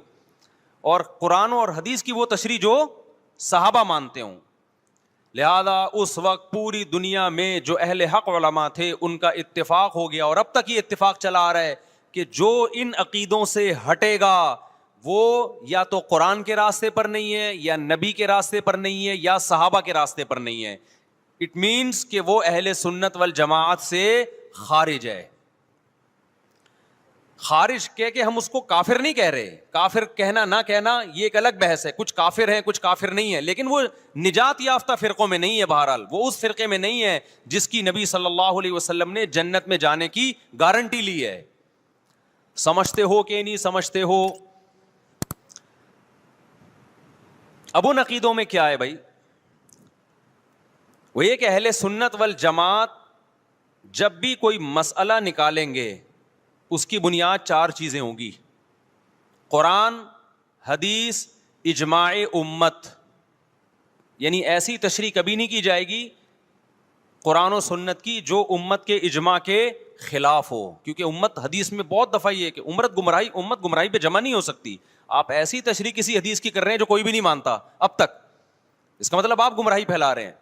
A: اور قرآن اور حدیث کی وہ تشریح جو صحابہ مانتے ہوں. لہذا اس وقت پوری دنیا میں جو اہل حق علماء تھے ان کا اتفاق ہو گیا، اور اب تک یہ اتفاق چلا آ رہا ہے کہ جو ان عقیدوں سے ہٹے گا وہ یا تو قرآن کے راستے پر نہیں ہے، یا نبی کے راستے پر نہیں ہے، یا صحابہ کے راستے پر نہیں ہے. اٹ مینس کہ وہ اہل سنت والجماعت سے خارج ہے. خارج کہہ کے ہم اس کو کافر نہیں کہہ رہے، کافر کہنا نہ کہنا یہ ایک الگ بحث ہے. کچھ کافر ہیں، کچھ کافر نہیں ہے، لیکن وہ نجات یافتہ فرقوں میں نہیں ہے. بہرحال وہ اس فرقے میں نہیں ہے جس کی نبی صلی اللہ علیہ وسلم نے جنت میں جانے کی گارنٹی لی ہے. سمجھتے ہو کہ نہیں سمجھتے ہو؟ اب ان عقیدوں میں کیا ہے بھائی؟ وہ یہ کہ اہل سنت والجماعت جب بھی کوئی مسئلہ نکالیں گے اس کی بنیاد 4 چیزیں ہوں گی: قرآن، حدیث، اجماع امت. یعنی ایسی تشریح کبھی نہیں کی جائے گی قرآن و سنت کی جو امت کے اجماع کے خلاف ہو، کیونکہ امت حدیث میں بہت دفعہ یہ ہے کہ امت گمراہی پہ جمع نہیں ہو سکتی. آپ ایسی تشریح کسی حدیث کی کر رہے ہیں جو کوئی بھی نہیں مانتا اب تک، اس کا مطلب آپ گمراہی پھیلا رہے ہیں.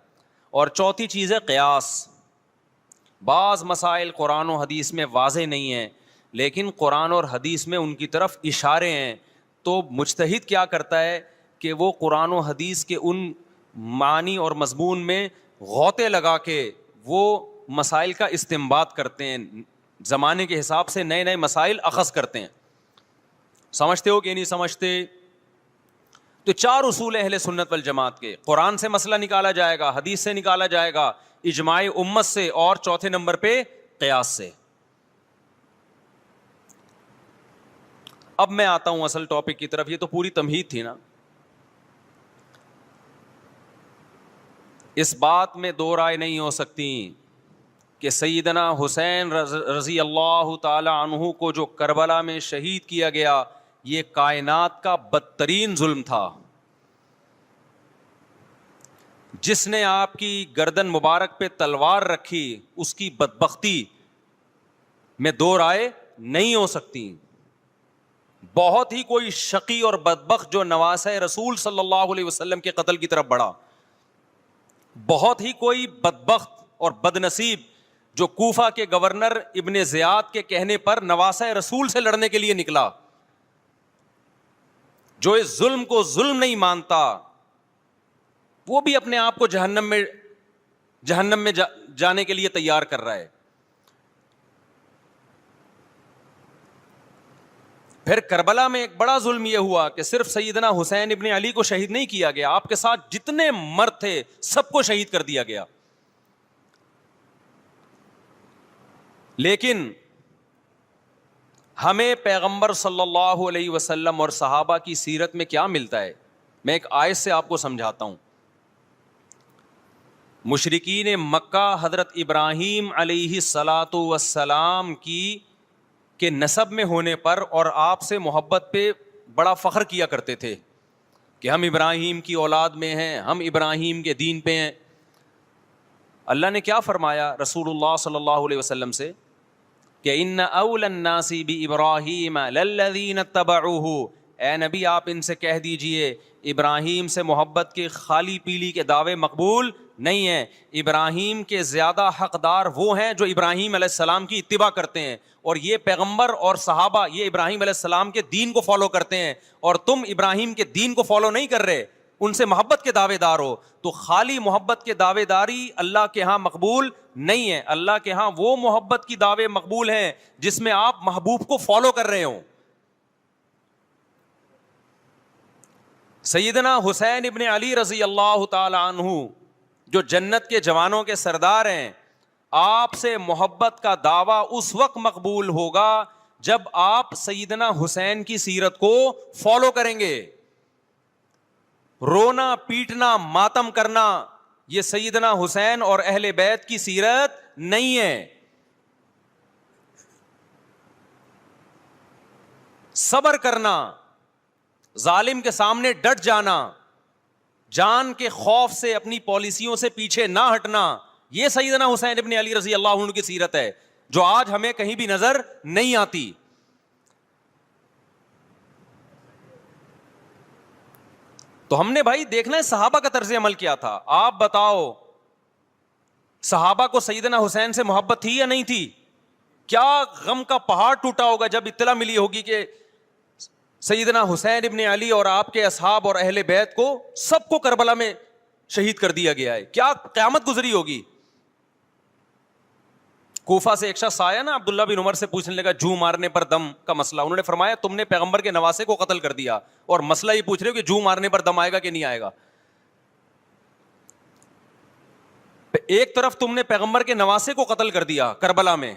A: اور چوتھی چیز ہے قیاس. بعض مسائل قرآن و حدیث میں واضح نہیں ہیں لیکن قرآن اور حدیث میں ان کی طرف اشارے ہیں، تو مجتہد کیا کرتا ہے کہ وہ قرآن و حدیث کے ان معنی اور مضمون میں غوطے لگا کے وہ مسائل کا استنباط کرتے ہیں، زمانے کے حساب سے نئے نئے مسائل اخذ کرتے ہیں. سمجھتے ہو کہ نہیں سمجھتے؟ تو 4 اصول اہل سنت والجماعت کے: قرآن سے مسئلہ نکالا جائے گا، حدیث سے نکالا جائے گا، اجماع امت سے، اور چوتھے نمبر پہ قیاس سے. اب میں آتا ہوں اصل ٹاپک کی طرف. یہ تو پوری تمہید تھی نا. اس بات میں 2 رائے نہیں ہو سکتی کہ سیدنا حسین رضی اللہ تعالی عنہ کو جو کربلا میں شہید کیا گیا یہ کائنات کا بدترین ظلم تھا. جس نے آپ کی گردن مبارک پہ تلوار رکھی اس کی بدبختی میں 2 رائے نہیں ہو سکتی. بہت ہی کوئی شقی اور بدبخت جو نواسہ رسول صلی اللہ علیہ وسلم کے قتل کی طرف بڑھا، بہت ہی کوئی بدبخت اور بدنصیب جو کوفہ کے گورنر ابن زیاد کے کہنے پر نواسہ رسول سے لڑنے کے لیے نکلا، جو اس ظلم کو ظلم نہیں مانتا، وہ بھی اپنے آپ کو جہنم میں جانے کے لیے تیار کر رہا ہے. پھر کربلا میں ایک بڑا ظلم یہ ہوا کہ صرف سیدنا حسین ابن علی کو شہید نہیں کیا گیا، آپ کے ساتھ جتنے مرد تھے سب کو شہید کر دیا گیا. لیکن ہمیں پیغمبر صلی اللہ علیہ وسلم اور صحابہ کی سیرت میں کیا ملتا ہے؟ میں ایک آیت سے آپ کو سمجھاتا ہوں. مشرکین مکہ حضرت ابراہیم علیہ الصلاۃ والسلام کے نسب میں ہونے پر اور آپ سے محبت پہ بڑا فخر کیا کرتے تھے کہ ہم ابراہیم کی اولاد میں ہیں، ہم ابراہیم کے دین پہ ہیں. اللہ نے کیا فرمایا رسول اللہ صلی اللہ علیہ وسلم سے کہ ان اول الناس بابراہیم للذین اتبعوہ. اے نبی آپ ان سے کہہ دیجئے ابراہیم سے محبت کے خالی پیلی کے دعوے مقبول نہیں ہیں. ابراہیم کے زیادہ حقدار وہ ہیں جو ابراہیم علیہ السلام کی اتباع کرتے ہیں، اور یہ پیغمبر اور صحابہ یہ ابراہیم علیہ السلام کے دین کو فالو کرتے ہیں، اور تم ابراہیم کے دین کو فالو نہیں کر رہے، ان سے محبت کے دعوے دار ہو. تو خالی محبت کے دعوے داری اللہ کے ہاں مقبول نہیں ہے. اللہ کے ہاں وہ محبت کی دعوے مقبول ہیں جس میں آپ محبوب کو فالو کر رہے ہوں. سیدنا حسین ابن علی رضی اللہ تعالی عنہ جو جنت کے جوانوں کے سردار ہیں، آپ سے محبت کا دعویٰ اس وقت مقبول ہوگا جب آپ سیدنا حسین کی سیرت کو فالو کریں گے. رونا پیٹنا ماتم کرنا یہ سیدنا حسین اور اہل بیت کی سیرت نہیں ہے. صبر کرنا، ظالم کے سامنے ڈٹ جانا، جان کے خوف سے اپنی پالیسیوں سے پیچھے نہ ہٹنا، یہ سیدنا حسین ابن علی رضی اللہ عنہ کی سیرت ہے جو آج ہمیں کہیں بھی نظر نہیں آتی. تو ہم نے بھائی دیکھنا ہے صحابہ کا طرز عمل کیا تھا. آپ بتاؤ صحابہ کو سیدنا حسین سے محبت تھی یا نہیں تھی؟ کیا غم کا پہاڑ ٹوٹا ہوگا جب اطلاع ملی ہوگی کہ سیدنا حسین ابن علی اور آپ کے اصحاب اور اہل بیت کو سب کو کربلا میں شہید کر دیا گیا ہے. کیا قیامت گزری ہوگی. کوفہ سے ایک شخص آیا نا, عبداللہ بن عمر سے پوچھنے لگا جو مارنے پر دم کا مسئلہ. انہوں نے فرمایا تم نے پیغمبر کے نواسے کو قتل کر دیا اور مسئلہ یہ پوچھ رہے ہو کہ جو مارنے پر دم آئے گا کہ نہیں آئے گا. ایک طرف تم نے پیغمبر کے نواسے کو قتل کر دیا کربلا میں,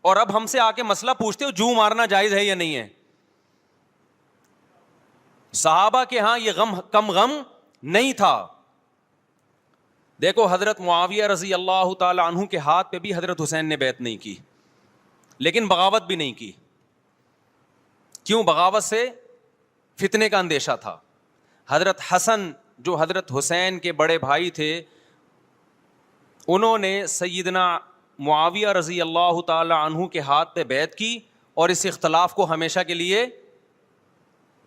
A: اور اب ہم سے آ کے مسئلہ پوچھتے ہو جو مارنا جائز ہے یا نہیں ہے. صحابہ کے ہاں یہ غم کم غم نہیں تھا. دیکھو حضرت معاویہ رضی اللہ تعالی عنہ کے ہاتھ پہ بھی حضرت حسین نے بیعت نہیں کی, لیکن بغاوت بھی نہیں کی. کیوں؟ بغاوت سے فتنے کا اندیشہ تھا. حضرت حسن جو حضرت حسین کے بڑے بھائی تھے, انہوں نے سیدنا معاویہ رضی اللہ تعالی عنہ کے ہاتھ پہ بیعت کی اور اس اختلاف کو ہمیشہ کے لیے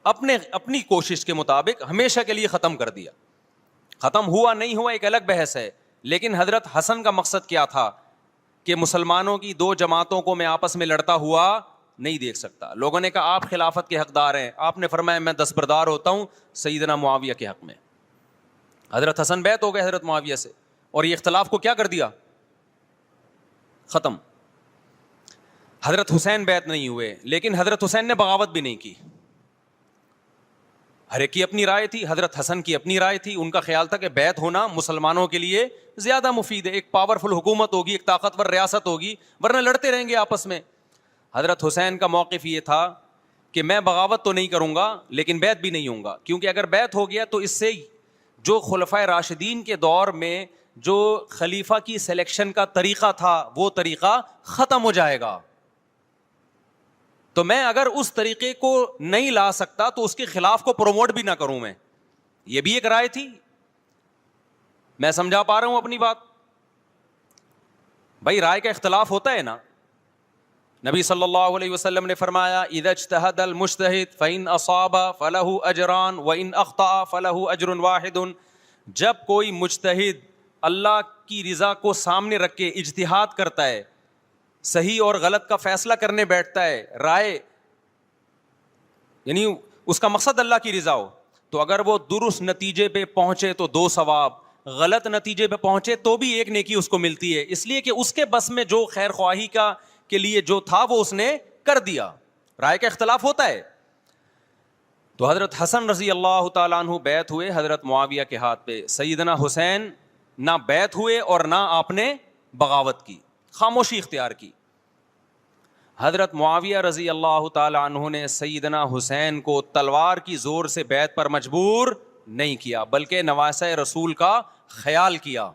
A: اپنی کوشش کے مطابق ہمیشہ کے لیے ختم کر دیا. ختم ہوا نہیں ہوا ایک الگ بحث ہے, لیکن حضرت حسن کا مقصد کیا تھا کہ مسلمانوں کی دو جماعتوں کو میں آپس میں لڑتا ہوا نہیں دیکھ سکتا. لوگوں نے کہا آپ خلافت کے حقدار ہیں, آپ نے فرمایا میں دستبردار ہوتا ہوں سیدنا معاویہ کے حق میں. حضرت حسن بیعت ہو گئے حضرت معاویہ سے, اور یہ اختلاف کو کیا کر دیا؟ ختم. حضرت حسین بیعت نہیں ہوئے, لیکن حضرت حسین نے بغاوت بھی نہیں کی. ہر ایک کی اپنی رائے تھی, حضرت حسن کی اپنی رائے تھی. ان کا خیال تھا کہ بیعت ہونا مسلمانوں کے لیے زیادہ مفید ہے, ایک پاورفل حکومت ہوگی, ایک طاقتور ریاست ہوگی, ورنہ لڑتے رہیں گے آپس میں. حضرت حسین کا موقف یہ تھا کہ میں بغاوت تو نہیں کروں گا لیکن بیعت بھی نہیں ہوں گا, کیونکہ اگر بیعت ہو گیا تو اس سے جو خلفائے راشدین کے دور میں جو خلیفہ کی سلیکشن کا طریقہ تھا وہ طریقہ ختم ہو جائے گا. تو میں اگر اس طریقے کو نہیں لا سکتا تو اس کے خلاف کو پروموٹ بھی نہ کروں میں. یہ بھی ایک رائے تھی. میں سمجھا پا رہا ہوں اپنی بات؟ بھائی رائے کا اختلاف ہوتا ہے نا. نبی صلی اللہ علیہ وسلم نے فرمایا اذا اجتہد المجتہد فإن اصاب فلہ اجران وإن اخطأ فلہ اجر واحد. جب کوئی مجتہد اللہ کی رضا کو سامنے رکھ کے اجتہاد کرتا ہے, صحیح اور غلط کا فیصلہ کرنے بیٹھتا ہے, رائے یعنی اس کا مقصد اللہ کی رضا ہو, تو اگر وہ درست نتیجے پہ پہنچے تو 2 ثواب, غلط نتیجے پہ پہنچے تو بھی 1 نیکی اس کو ملتی ہے, اس لیے کہ اس کے بس میں جو خیر خواہی کا کے لیے جو تھا وہ اس نے کر دیا. رائے کا اختلاف ہوتا ہے. تو حضرت حسن رضی اللہ تعالیٰ عنہ بیعت ہوئے حضرت معاویہ کے ہاتھ پہ. سیدنا حسین نہ بیعت ہوئے اور نہ آپ نے بغاوت کی, خاموشی اختیار کی. حضرت معاویہ رضی اللہ تعالی عنہ نے سیدنا حسین کو تلوار کی زور سے بیعت پر مجبور نہیں کیا, بلکہ نواسہ رسول کا خیال کیا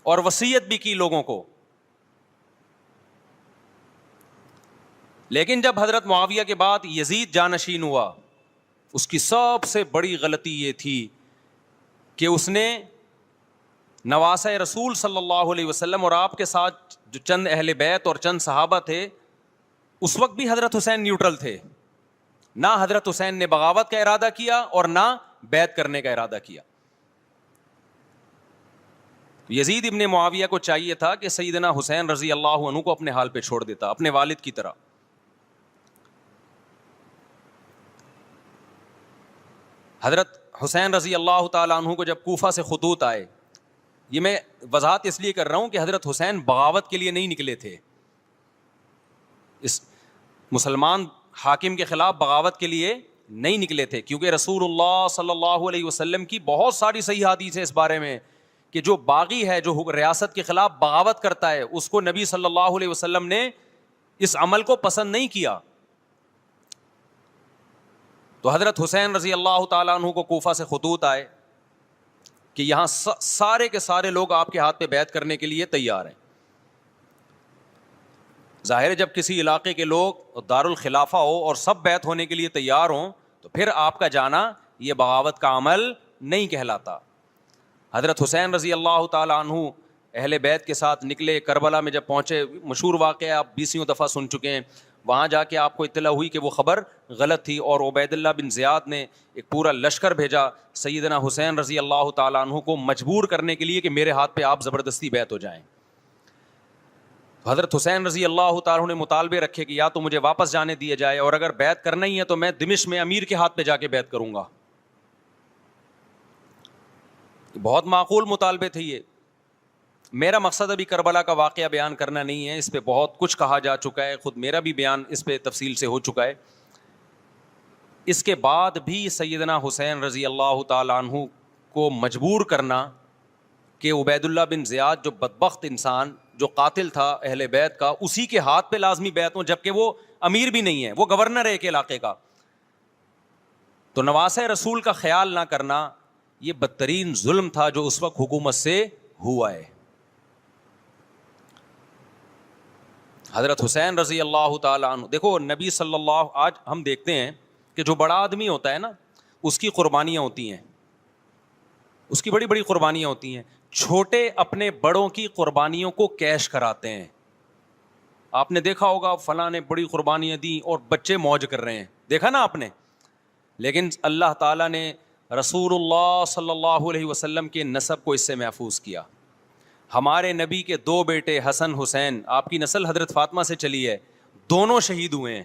A: اور وصیت بھی کی لوگوں کو. لیکن جب حضرت معاویہ کے بعد یزید جانشین ہوا, اس کی سب سے بڑی غلطی یہ تھی کہ اس نے نواسہ رسول صلی اللہ علیہ وسلم اور آپ کے ساتھ جو چند اہل بیت اور چند صحابہ تھے, اس وقت بھی حضرت حسین نیوٹرل تھے. نہ حضرت حسین نے بغاوت کا ارادہ کیا اور نہ بیعت کرنے کا ارادہ کیا. یزید ابن معاویہ کو چاہیے تھا کہ سیدنا حسین رضی اللہ عنہ کو اپنے حال پہ چھوڑ دیتا, اپنے والد کی طرح. حضرت حسین رضی اللہ تعالیٰ عنہ کو جب کوفہ سے خطوط آئے, یہ میں وضاحت اس لیے کر رہا ہوں کہ حضرت حسین بغاوت کے لیے نہیں نکلے تھے, اس مسلمان حاکم کے خلاف بغاوت کے لیے نہیں نکلے تھے, کیونکہ رسول اللہ صلی اللہ علیہ وسلم کی بہت ساری صحیح حدیث ہے اس بارے میں کہ جو باغی ہے, جو ریاست کے خلاف بغاوت کرتا ہے, اس کو نبی صلی اللہ علیہ وسلم نے اس عمل کو پسند نہیں کیا. تو حضرت حسین رضی اللہ تعالیٰ عنہ کو کوفہ سے خطوط آئے کہ یہاں سارے کے سارے لوگ آپ کے ہاتھ پہ بیعت کرنے کے لیے تیار ہیں. ظاہر ہے جب کسی علاقے کے لوگ دارالخلافہ ہو اور سب بیعت ہونے کے لیے تیار ہوں تو پھر آپ کا جانا یہ بغاوت کا عمل نہیں کہلاتا. حضرت حسین رضی اللہ تعالیٰ عنہ اہل بیت کے ساتھ نکلے. کربلا میں جب پہنچے, مشہور واقعہ آپ 20 دفعہ سن چکے ہیں, وہاں جا کے آپ کو اطلاع ہوئی کہ وہ خبر غلط تھی اور عبید اللہ بن زیاد نے ایک پورا لشکر بھیجا سیدنا حسین رضی اللہ تعالیٰ عنہ کو مجبور کرنے کے لیے کہ میرے ہاتھ پہ آپ زبردستی بیعت ہو جائیں. حضرت حسین رضی اللہ تعالیٰ نے مطالبے رکھے کہ یا تو مجھے واپس جانے دیا جائے، اور اگر بیعت کرنا ہی ہے تو میں دمشق میں امیر کے ہاتھ پہ جا کے بیعت کروں گا. بہت معقول مطالبے تھے یہ. میرا مقصد ابھی کربلا کا واقعہ بیان کرنا نہیں ہے، اس پہ بہت کچھ کہا جا چکا ہے، خود میرا بھی بیان اس پہ تفصیل سے ہو چکا ہے. اس کے بعد بھی سیدنا حسین رضی اللہ تعالیٰ عنہ کو مجبور کرنا کہ عبید اللہ بن زیاد جو بدبخت انسان جو قاتل تھا اہل بیت کا، اسی کے ہاتھ پہ لازمی بیعت ہوں، جبکہ وہ امیر بھی نہیں ہے، وہ گورنر ہے ایک علاقے کا. تو نواسہ رسول کا خیال نہ کرنا یہ بدترین ظلم تھا جو اس وقت حکومت سے ہوا ہے. حضرت حسین رضی اللہ تعالیٰ عنہ، دیکھو نبی صلی اللہ، آج ہم دیکھتے ہیں کہ جو بڑا آدمی ہوتا ہے نا اس کی قربانیاں ہوتی ہیں، اس کی بڑی بڑی قربانیاں ہوتی ہیں. چھوٹے اپنے بڑوں کی قربانیوں کو کیش کراتے ہیں. آپ نے دیکھا ہوگا فلاں نے بڑی قربانیاں دی اور بچے موج کر رہے ہیں، دیکھا نا آپ نے. لیکن اللہ تعالیٰ نے رسول اللہ صلی اللہ علیہ وسلم کے نسب کو اس سے محفوظ کیا. ہمارے نبی کے 2 بیٹے حسن حسین، آپ کی نسل حضرت فاطمہ سے چلی ہے، دونوں شہید ہوئے ہیں.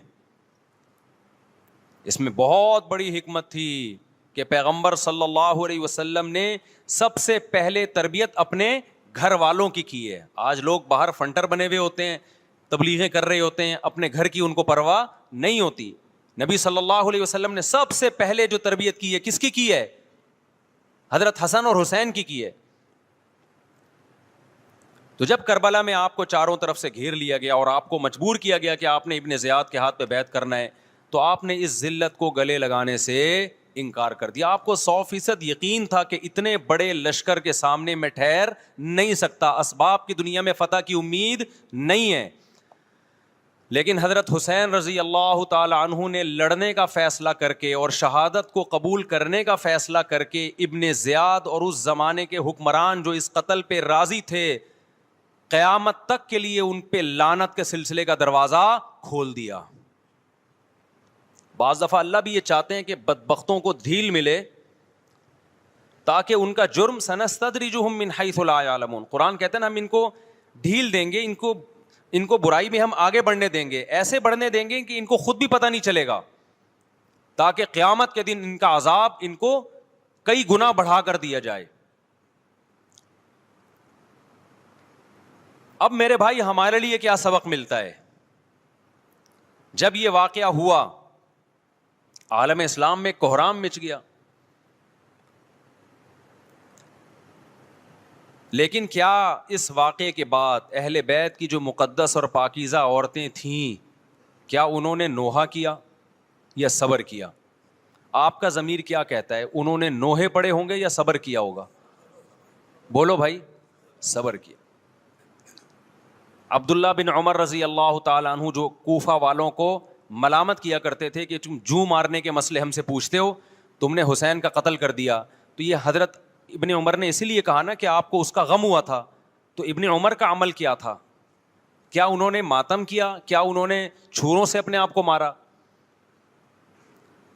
A: اس میں بہت بڑی حکمت تھی کہ پیغمبر صلی اللہ علیہ وسلم نے سب سے پہلے تربیت اپنے گھر والوں کی ہے. آج لوگ باہر فنٹر بنے ہوئے ہوتے ہیں، تبلیغیں کر رہے ہوتے ہیں، اپنے گھر کی ان کو پرواہ نہیں ہوتی. نبی صلی اللہ علیہ وسلم نے سب سے پہلے جو تربیت کی ہے کس کی ہے؟ حضرت حسن اور حسین کی ہے. تو جب کربلا میں آپ کو چاروں طرف سے گھیر لیا گیا اور آپ کو مجبور کیا گیا کہ آپ نے ابن زیاد کے ہاتھ پہ بیعت کرنا ہے، تو آپ نے اس ذلت کو گلے لگانے سے انکار کر دیا. آپ کو 100% یقین تھا کہ اتنے بڑے لشکر کے سامنے میں ٹھہر نہیں سکتا، اسباب کی دنیا میں فتح کی امید نہیں ہے. لیکن حضرت حسین رضی اللہ تعالی عنہ نے لڑنے کا فیصلہ کر کے اور شہادت کو قبول کرنے کا فیصلہ کر کے ابن زیاد اور اس زمانے کے حکمران جو اس قتل پہ راضی تھے، قیامت تک کے لیے ان پہ لعنت کے سلسلے کا دروازہ کھول دیا. بعض دفعہ اللہ بھی یہ چاہتے ہیں کہ بدبختوں کو ڈھیل ملے تاکہ ان کا جرم سنستدرجہم من حیث لا یعلمون. قرآن کہتے ہیں نا ہم ان کو ڈھیل دیں گے، ان کو برائی میں ہم آگے بڑھنے دیں گے، ایسے بڑھنے دیں گے کہ ان کو خود بھی پتہ نہیں چلے گا، تاکہ قیامت کے دن ان کا عذاب ان کو کئی گنا بڑھا کر دیا جائے. اب میرے بھائی ہمارے لیے کیا سبق ملتا ہے؟ جب یہ واقعہ ہوا عالم اسلام میں کوہرام مچ گیا، لیکن کیا اس واقعے کے بعد اہل بیت کی جو مقدس اور پاکیزہ عورتیں تھیں، کیا انہوں نے نوحہ کیا یا صبر کیا؟ آپ کا ضمیر کیا کہتا ہے؟ انہوں نے نوحے پڑے ہوں گے یا صبر کیا ہوگا؟ بولو بھائی. صبر کیا. عبداللہ بن عمر رضی اللہ تعالیٰ عنہ جو کوفہ والوں کو ملامت کیا کرتے تھے کہ تم جو مارنے کے مسئلے ہم سے پوچھتے ہو، تم نے حسین کا قتل کر دیا. تو یہ حضرت ابن عمر نے اسی لیے کہا نا کہ آپ کو اس کا غم ہوا تھا. تو ابن عمر کا عمل کیا تھا؟ کیا انہوں نے ماتم کیا؟ کیا انہوں نے چھوروں سے اپنے آپ کو مارا؟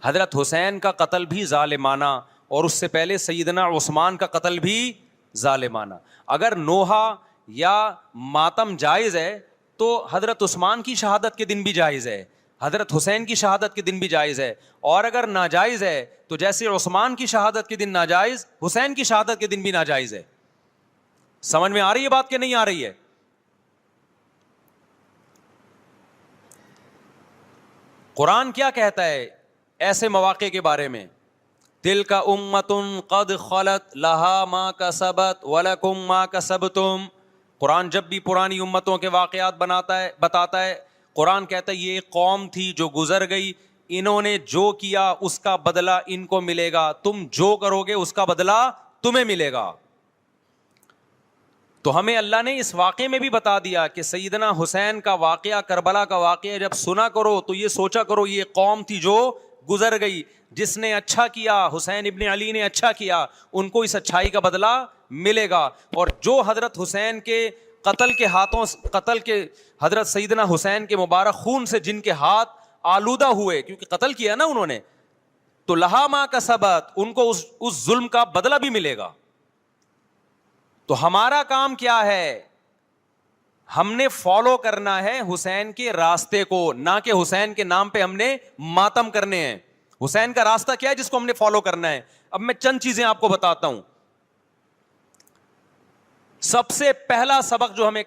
A: حضرت حسین کا قتل بھی ظالمانہ، اور اس سے پہلے سیدنا عثمان کا قتل بھی ظالمانہ. اگر نوحہ یا ماتم جائز ہے تو حضرت عثمان کی شہادت کے دن بھی جائز ہے، حضرت حسین کی شہادت کے دن بھی جائز ہے. اور اگر ناجائز ہے تو جیسے عثمان کی شہادت کے دن ناجائز، حسین کی شہادت کے دن بھی ناجائز ہے. سمجھ میں آ رہی ہے بات کہ نہیں آ رہی ہے؟ قرآن کیا کہتا ہے ایسے مواقع کے بارے میں؟ تلک امۃ قد خلت لہا ما کسبت ولکم ما کسبتم. قرآن جب بھی پرانی امتوں کے واقعات بتاتا ہے، قرآن کہتا ہے یہ ایک قوم تھی جو گزر گئی، انہوں نے جو کیا اس کا بدلہ ان کو ملے گا، تم جو کرو گے اس کا بدلہ تمہیں ملے گا. تو ہمیں اللہ نے اس واقعے میں بھی بتا دیا کہ سیدنا حسین کا واقعہ، کربلا کا واقعہ جب سنا کرو تو یہ سوچا کرو یہ قوم تھی جو گزر گئی، جس نے اچھا کیا، حسین ابن علی نے اچھا کیا، ان کو اس اچھائی کا بدلہ ملے گا. اور جو حضرت حسین کے قتل کے حضرت سیدنا حسین کے مبارک خون سے جن کے ہاتھ آلودہ ہوئے، کیونکہ قتل کیا نا انہوں نے، تو لہا ما کسبت، ان کو اس ظلم کا بدلہ بھی ملے گا. تو ہمارا کام کیا ہے؟ ہم نے فالو کرنا ہے حسین کے راستے کو, نہ کہ حسین کے نام پہ ہم نے ماتم کرنے ہیں. حسین کا راستہ کیا ہے جس کو ہم نے فالو کرنا ہے؟ اب میں چند چیزیں آپ کو بتاتا ہوں. سب سے پہلا سبق جو ہمیں